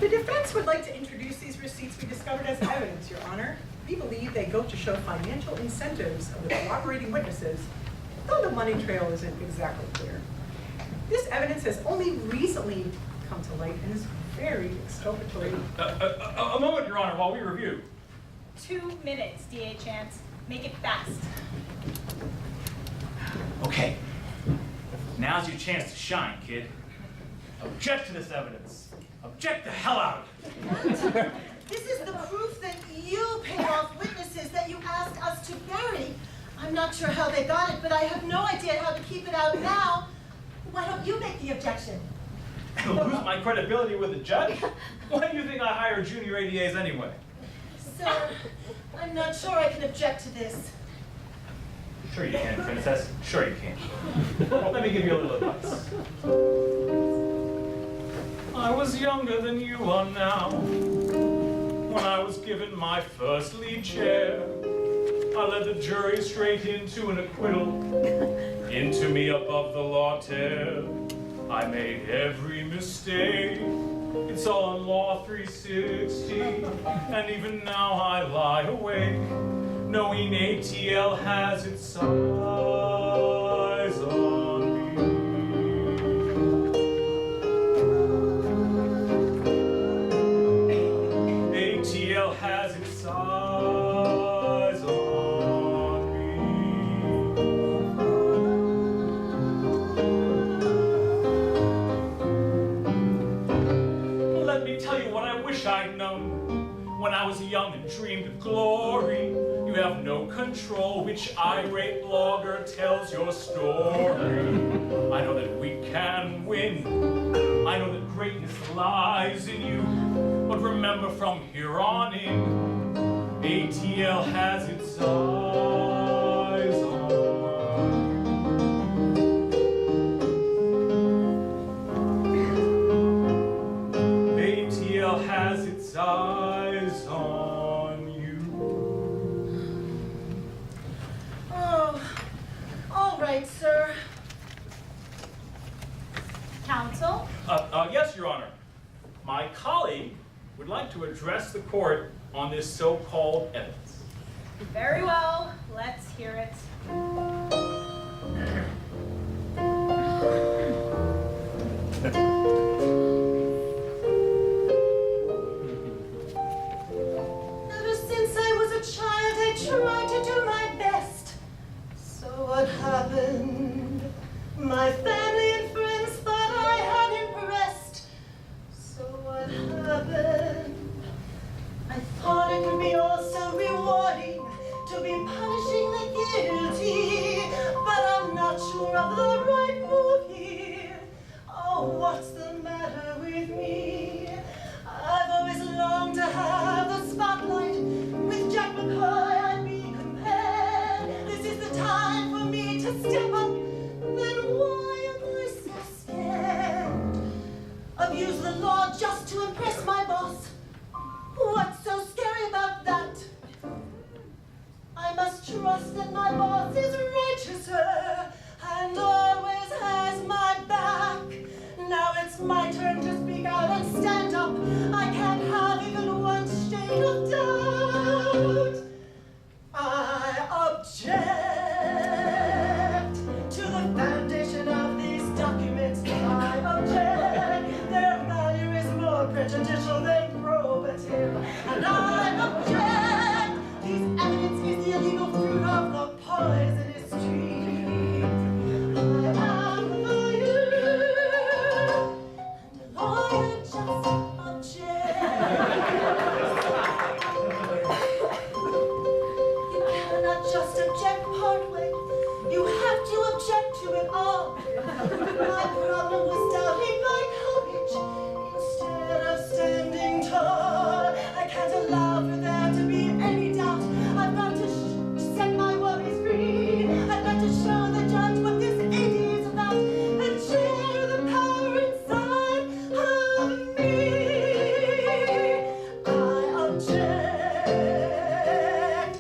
The defense would like to introduce these receipts we discovered as evidence, Your Honor. We believe they go to show financial incentives of the cooperating witnesses, though the money trail isn't exactly clear. This evidence has only recently come to light and is very exculpatory. A moment, Your Honor, while we review. 2 minutes, DA Chance. Make it fast. Okay, now's your chance to shine, kid. Object to this evidence. Object the hell out of it. This is the proof that you paid off witnesses that you asked us to bury. I'm not sure how they got it, but I have no idea how to keep it out now. Why don't you make the objection? Lose my credibility with the judge? Why do you think I hire junior ADAs anyway? Sir, I'm not sure I can object to this. Sure you can, Princess. Sure you can. Well, let me give you a little advice. I was younger than you are now. When I was given my first lead chair, I led the jury straight into an acquittal. Into me above the law tear. I made every mistake. It's all on Law 360. And even now I lie awake, knowing ATL has its eyes on me. ATL has its eyes on me. Let me tell you what I wish I'd known when I was young and dreamed of glory. You have no control which irate blogger tells your story. I know that we can win. I know that greatness lies in you. But remember, from here on in, ATL has its eyes on you. ATL has its eyes on you. Oh, all right, sir. Counsel? Yes, Your Honor. My colleague would like to address the court on this so-called evidence. Very well, let's hear it. Ever since I was a child, I tried to do my best. So what happened? My family and friends thought I had impressed. So what happened? I thought it would be all so rewarding to be punishing the guilty. My problem was doubting my courage instead of standing tall. I can't allow for there to be any doubt. I've got to set my worries free. I've got to show the judge what this is about and share the power inside of me. I object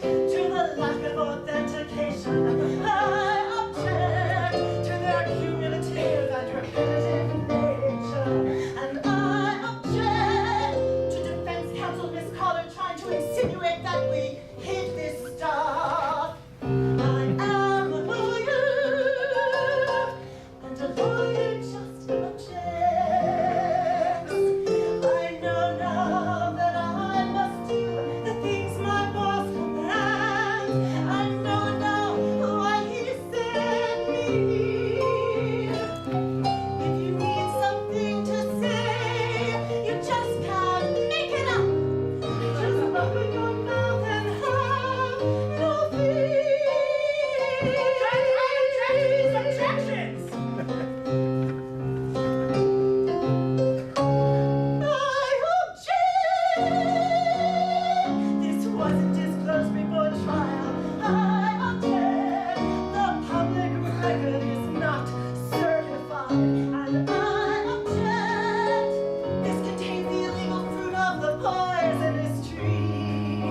to the lack of authentication. I object to their cumulative and repetitive nature. And I object to defense counsel Miss Collar trying to insinuate that we hid this stuff. I am a lawyer, and a lawyer just objects. I know now that I must do the things my boss commands. I know now why he sent me. If you need something to say, you just can't make it up. Just open your mouth and have no fear. Objections! I object! This wasn't disclosed before trial. I object! The public record is not certified. And I object! This contains the illegal fruit of the poisonous tree.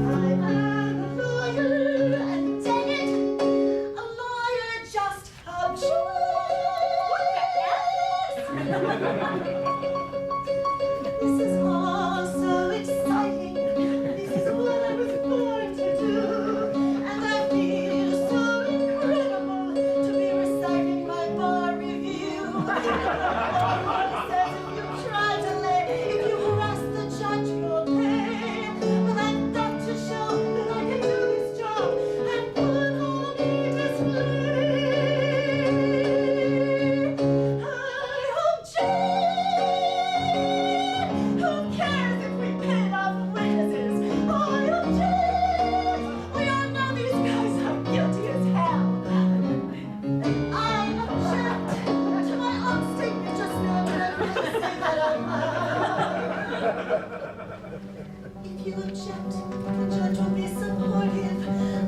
I am a lawyer, and dang it, a lawyer just objects. This is all so exciting. This is what I was born to do. And I feel so incredible to be reciting my bar review. Everyone says if you try to lay, if you harass the judge, you'll pay. But I've got to show that I can do this job and put on a display. I object! Who cares if we paid off witnesses? I object! We all know these guys are guilty as hell. I object to my own statement just now when I really say that I'm If you object, the judge will be supportive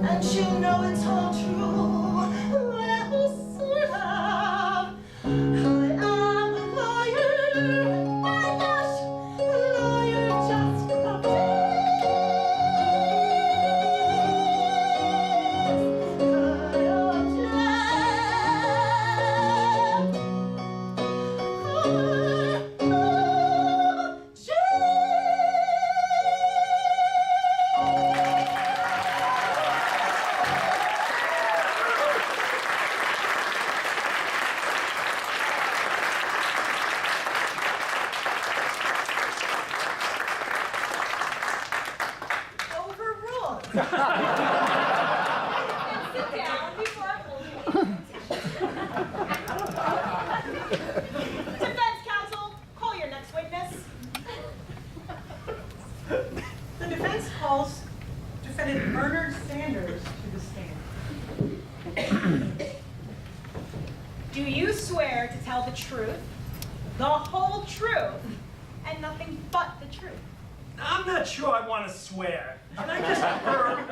and she'll know it's all true. Well, sort of. I am a lawyer. My gosh, a lawyer just objects. I Overruled. And sit down before I hold you. Defense counsel, call your next witness. The defense calls defendant Bernard Sanders to the stand. Do you swear to tell the truth, the whole truth, and nothing but the truth? I'm not sure I want to swear. Can I just affirm?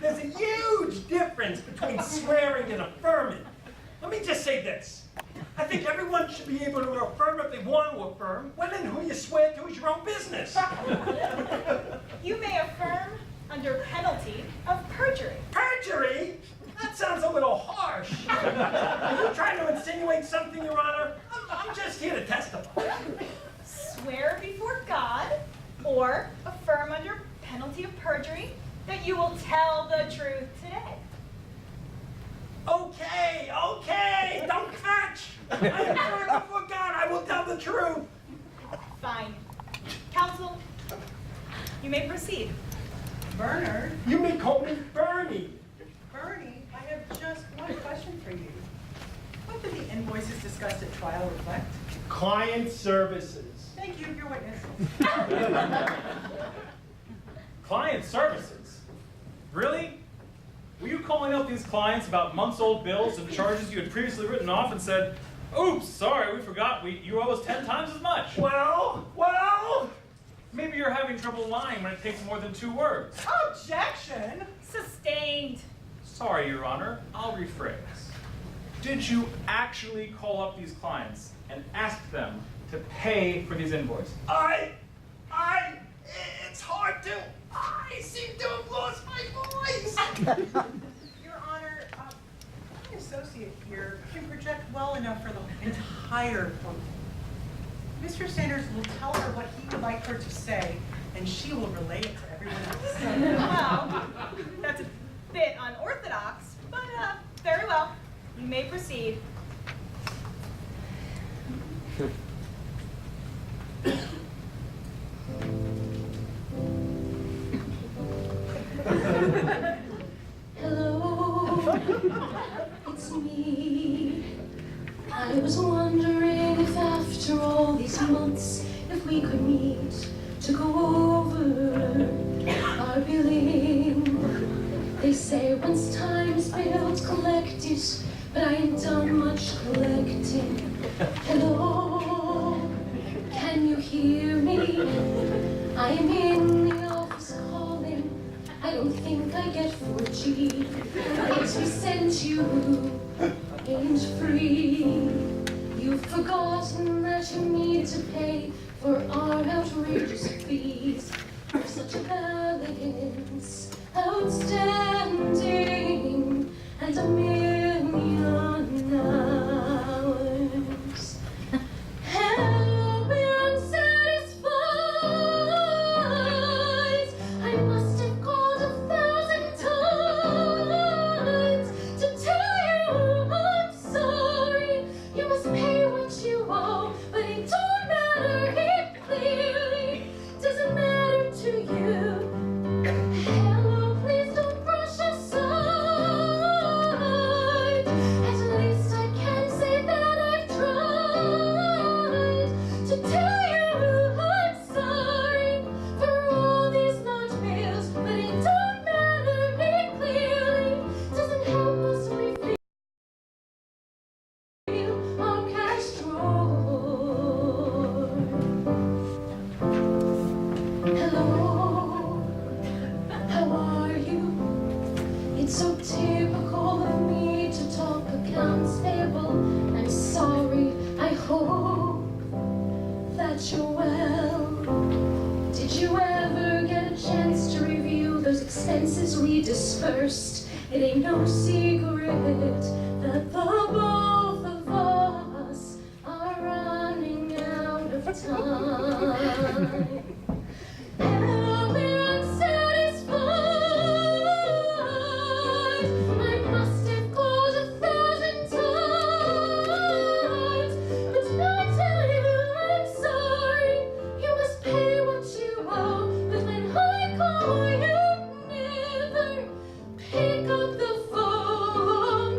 There's a huge difference between swearing and affirming. Let me just say this. I think everyone should be able to affirm if they want to affirm. Well, then who you swear to is your own business. You may affirm under penalty of perjury. Perjury? That sounds a little harsh. Are you trying to insinuate something, Your Honor? I'm just here to testify. Swear before God or affirm under penalty of perjury that you will tell the truth today. Okay, don't catch. I affirm before God I will tell the truth. Fine. Counsel, you may proceed. Bernard? You may call me Bernie. Bernie, I have just one question for you. What did the invoices discussed at trial reflect? Client services. Thank you, your witness. Client services? Really? Will you call calling up these clients about months-old bills and charges you had previously written off and said, oops, sorry, we forgot, you owe us 10 times as much. Well, Maybe you're having trouble lying when it takes more than 2 words. Objection! Sustained. Sorry, Your Honor, I'll rephrase. Did you actually call up these clients and ask them to pay for these invoices? It's hard to, I seem to have lost my voice. Your Honor, my associate here can project well enough for the entire court. Mr. Sanders will tell her what he would like her to say, and she will relay it to everyone else. Well, that's a bit unorthodox, but very well. You may proceed. Hello, it's me. I was wondering if after all these months, if we could meet to go over our billing. They say once time's built, collect it, but I ain't done much collecting. Hello, can you hear me? I am in the office calling. I don't think I get 4G. The rates we sent you ain't free. You've forgotten that you need to pay for our outrageous fees. For such elegance, outstanding, and a million hours. Hello, we're unsatisfied. I must have called 1,000 times to tell you I'm sorry. You must pay what you owe, but it don't matter. It clearly doesn't matter to you. Hello, please don't brush aside. At least I can say that I've tried to tell you I'm sorry for all these large bills, but it don't matter. It clearly doesn't help us refill our cash drawer. Hello, how are you? It's so typical of me to talk accounts payable. I'm sorry, I hope that you're well. Did you ever get a chance to review those expenses we dispersed? It ain't no secret that the both of us are running out of time. Hello, we're unsatisfied. I must have called 1,000 times, but did I tell you I'm sorry? You must pay what you owe, but when I call, you never pick up the phone.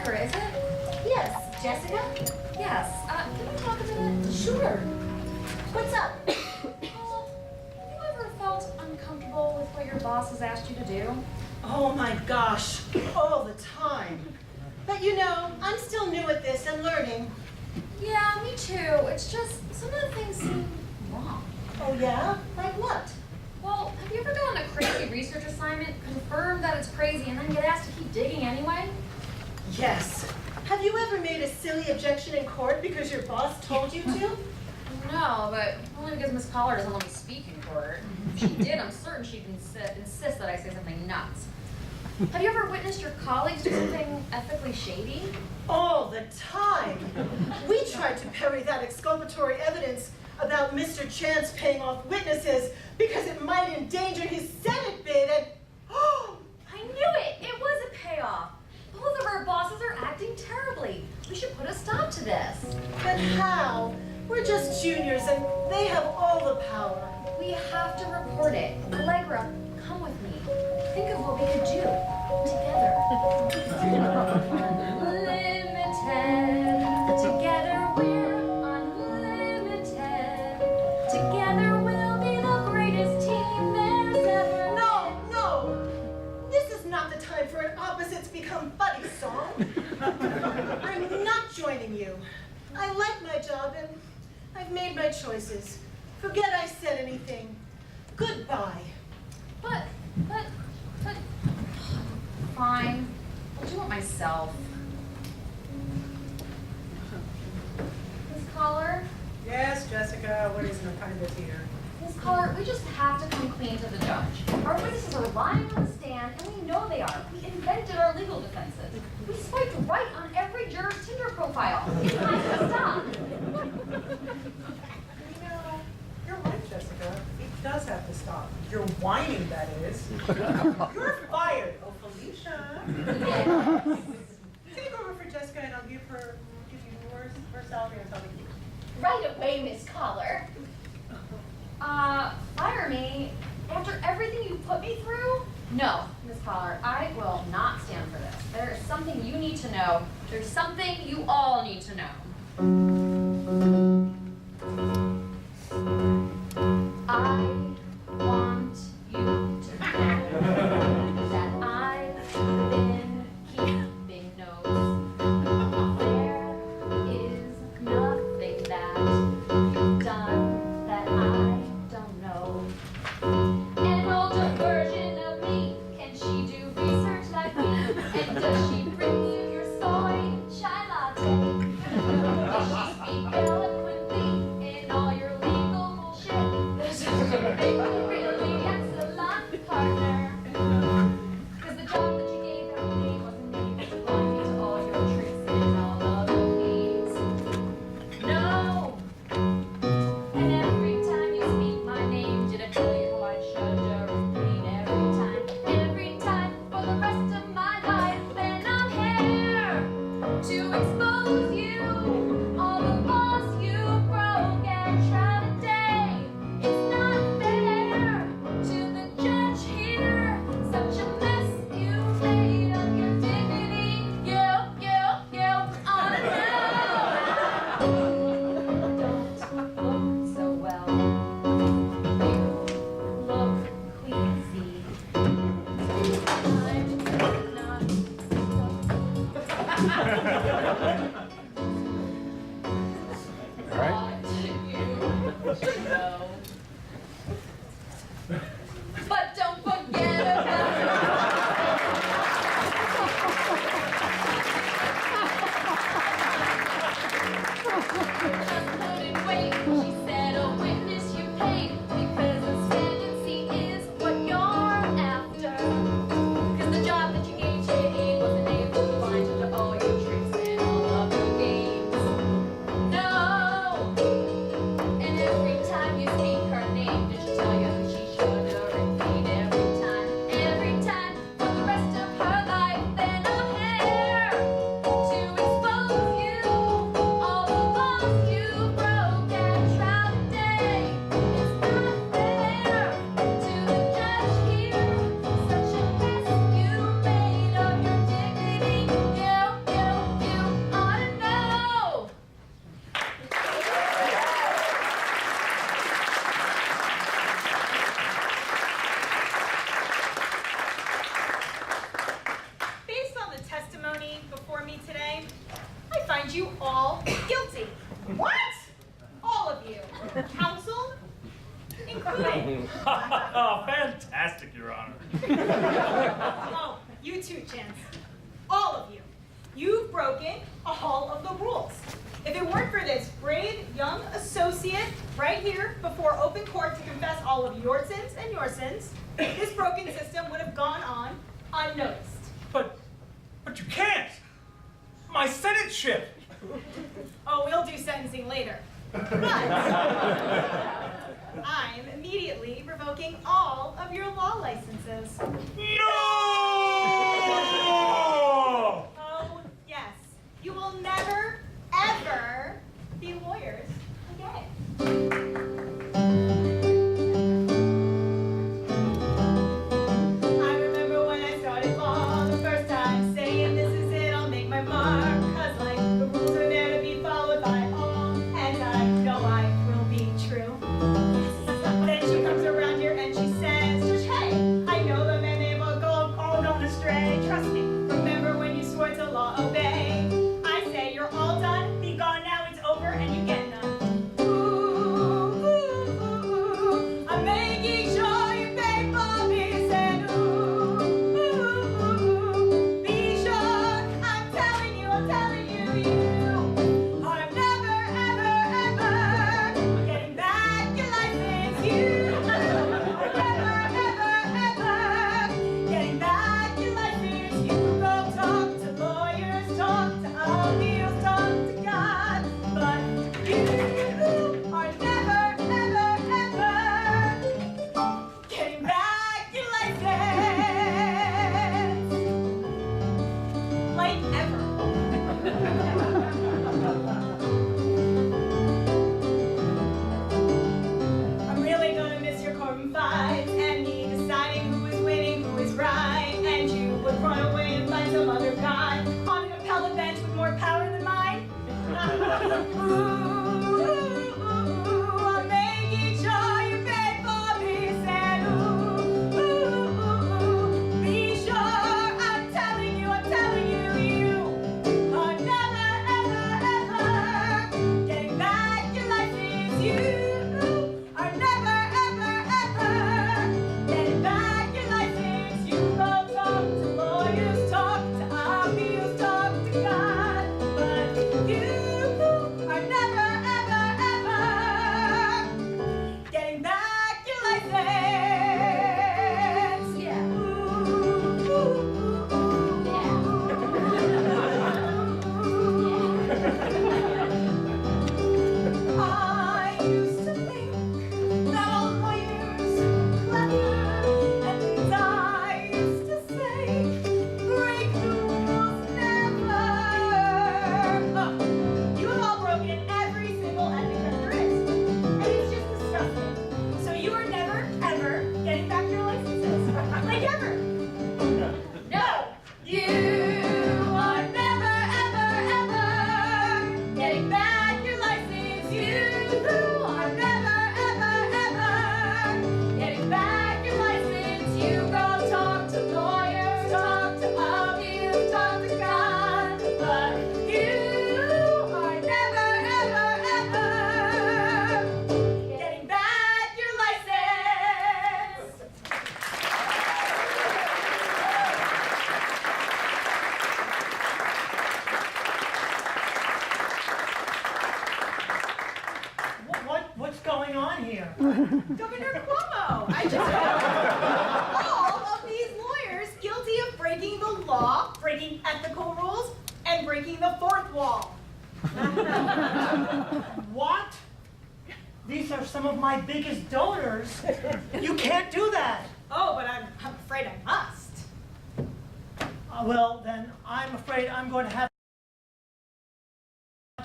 Jessica, is it? Yes, Jessica? Yes. Can we talk a minute? Sure. What's up? Have you ever felt uncomfortable with what your boss has asked you to do? Oh my gosh, all the time. But you know, I'm still new at this and learning. Yeah, me too. It's just some of the things seem wrong. Oh yeah? Like what? Well, have you ever done a crazy research assignment, confirm that it's crazy, and then get asked to keep digging anyway? Yes. Have you ever made a silly objection in court because your boss told you to? No, but only because Miss Collar doesn't let me speak in court. If she did, I'm certain she'd insist that I say something nuts. Have you ever witnessed your colleagues do something ethically shady? All the time. We tried to bury that exculpatory evidence about Mr. Chance paying off witnesses because it might endanger his Senate bid and... I knew it! It was a payoff. Both of our bosses are acting terribly. We should put a stop to this. But how? We're just juniors and they have all the power. We have to report it. Allegra, come with me. Think of what we could do together. Unlimited. Together we're unlimited. Together we'll be the greatest team there's ever been. No! This is not the time for an opposites become buddies song. I'm not joining you. I like my job and I've made my choices. Forget I said anything. Goodbye. But, fine. I'll do it myself. Miss Collar? Yes, Jessica, what is the kind of here? Miss Collar, we just have to come clean to the judge. Our witnesses are lying on the stand, and we know they are. We invented our legal defenses. We swiped right on every juror's Tinder profile. It's time to stop. You're right, Jessica. It does have to stop. You're whining, that is. You're fired. Oh, Felicia. Take over for Jessica and I'll give you her salary and tell me. Right away, Miss Collar. Fire me? After everything you put me through? No, Miss Collar, I will not stand for this. There is something you need to know. There's something you all need to know. I want you to know that I've been keeping notes. There is nothing that you've done that I don't know. An older version of me, can she do research like me? And does she bring you your soy chai latte? Does she speak eloquently in all your legal bullshit? Does she make a really excellent partner? Cause the job that you gave every day wasn't able to blind me to all your tricks and all of the needs. No! And every time you speak my name, did I tell you how I'd shudder in pain every time for the rest of my life? Then I'm here to expose you, all the laws you broke and tried today. It's not fair to the judge here, such a mess you made of your dignity. You on it now. Don't look so well. You look queasy. I'm not. Want you to know. But don't forget about couldn't wait. She said, a witness you paid because ascendancy is what you're after. Cause the job that you gave JD wasn't able to blind you to all your tricks and all of your me today, I find you all guilty. What? All of you. Council, including. Fantastic, Your Honor. Oh, you too, Chance. All of you. You've broken all of the rules. If it weren't for this brave young associate right here before open court to confess all of your sins and your sins, this broken system would have gone on unnoticed. But you can't! My senatorship! Oh, we'll do sentencing later. But I'm immediately revoking all of your law licenses. No! Oh, yes. You will never, ever be lawyers again. I remember when I started law the first time, saying this is it, I'll make my mark. 'Cause like the rules are there to be followed by all, and I know I will be true. Then she comes around here and she says, just hey, I know the men they've all gone astray. Trust me, remember when you swore to law obey. I say you're all done, be gone now, it's over, and you get none. Ooh, ooh, ooh, ooh, I'm making sure you pay for this, and ooh, ooh, ooh, be sure I'm telling you, you are never, ever, ever getting back your license. You are never, ever, ever getting back your license. You go talk to lawyers, talk to appeals, talk to God, but you are never, ever, ever getting back your license. Like ever. I'm really gonna miss your courtroom fights and me deciding who is winning, who is right, and you would run away and find some other guy on an appellate bench with more power than mine. Ooh, I'm making sure you pay for this, and ooh, be sure I'm telling you, you are never, ever, ever getting back your license. You are never, ever, ever getting back your license. You go talk to lawyers, talk to appeals, talk to God, but you are never, ever, ever getting back your license. Yeah. I used to think that all lawyers were clever, and I used to say, break the rules never. You have all broken every single ethic that there is, and it's just disgusting. So you are never, ever getting back your licenses. Like ever. No! You are never, ever, ever getting back your license. You are never, ever, ever getting back your license. You go talk to lawyers, talk to appeals, talk to God, but you are never, ever, ever getting back your license. What's going on here? Governor Cuomo, I just found all of these lawyers guilty of breaking the law, breaking ethical rules, and breaking the fourth wall. What? These are some of my biggest donors. You can't do that. Oh, but I'm afraid I must. Well, then I'm afraid I'm going to have to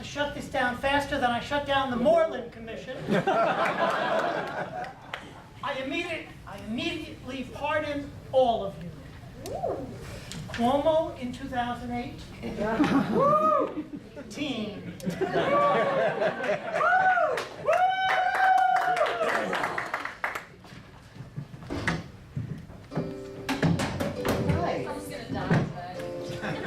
shut this down faster than I shut down the Moreland Commission. I immediately pardon all of you. Cuomo in 2008. Team. I'm just gonna die today.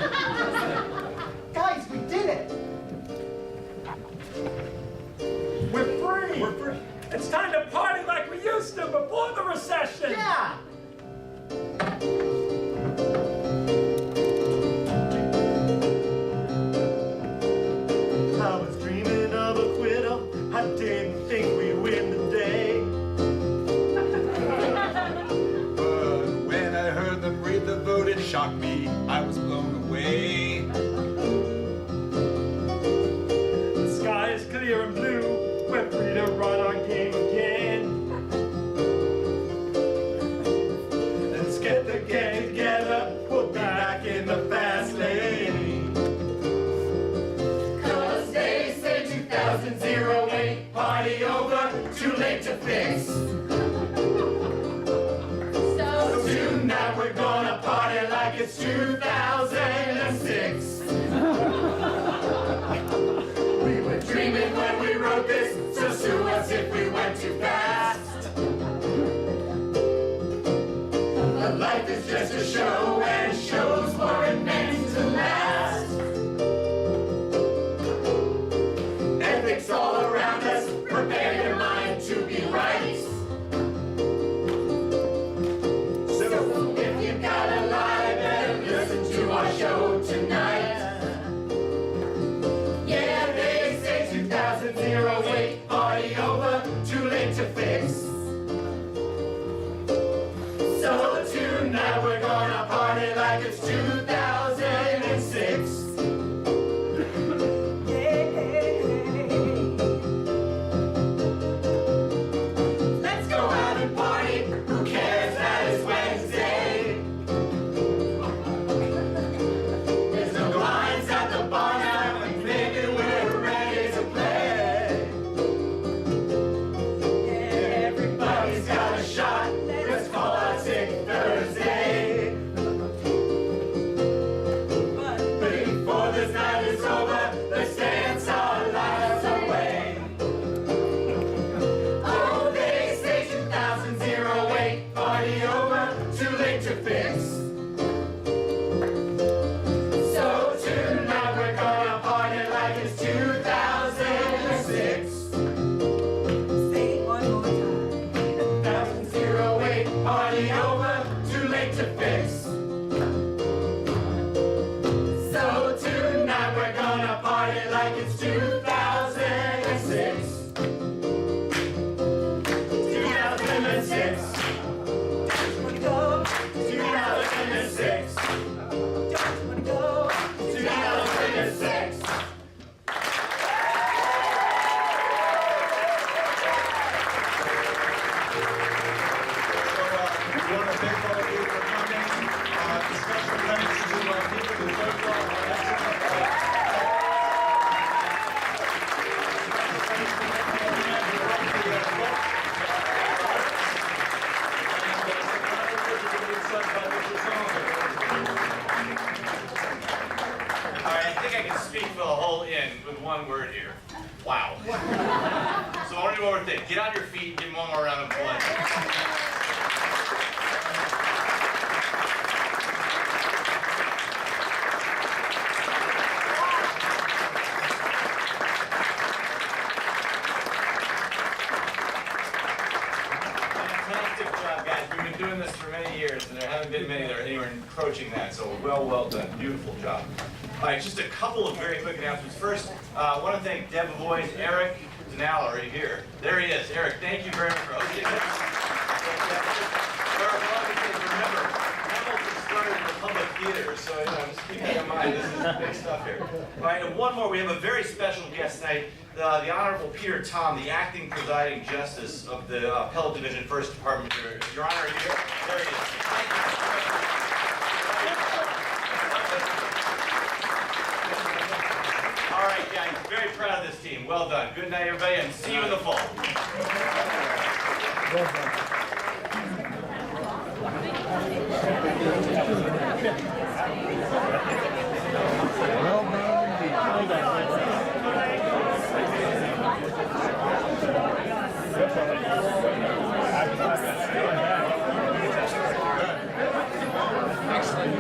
shocked me, I was blown away. The sky is clear and blue, we're free to run our game again. Let's get the gang together, we'll be back in the fast lane. 'Cause they say 2008, party over, too late to fix. So tonight we're gonna party like it's 2006. We were dreaming when we wrote this, so sue us if we went too fast. But life is just a show, and shows weren't meant to last. Ethics all around us, prepare your mind to be right. So if you got a lie, better listen to our show tonight. Yeah, they say 2008, party over, too late to fix. So tonight we're gonna party like it's 2006. Let's go out and party, who cares that it's Wednesday? There's no lines at the bar now, and baby we're ready to play. Everybody's got a shot, let's call out Sick Thursday. Before this night is over, let's dance our lives away. Oh, they say 2008, party over, too late to fix. So tonight we're gonna party like it's 2006. Say it one more time. 2008, party over, too late to fix. So tonight we're gonna party like it's 2006. 2006. 2006. 2006. We want to thank all of you for coming. Special thanks to people who worked on our All right, I think I can speak for the whole inn with one word here. Wow. So I want to do one more thing. Get on your feet and give them one more round of applause. Fantastic job, guys. We've been doing this for many years, and there haven't been many that are anywhere encroaching that, so well done. Beautiful job. All right, just a couple of very quick announcements. First, I want to thank Deb Boys, Eric Denal, right here. There he is. Eric, thank you very much for hosting this. Remember, Hamilton started in the public theater, so just keep that in mind. This is big stuff here. All right, and one more. We have a very special guest tonight, the Honorable Peter Tom, the acting presiding justice of the Appellate Division, First Department. Your Honor, are you here? There he is. Thank you. All right, guys, very proud of this team. Well done. Good night, everybody, and see you in the fall. Excellent.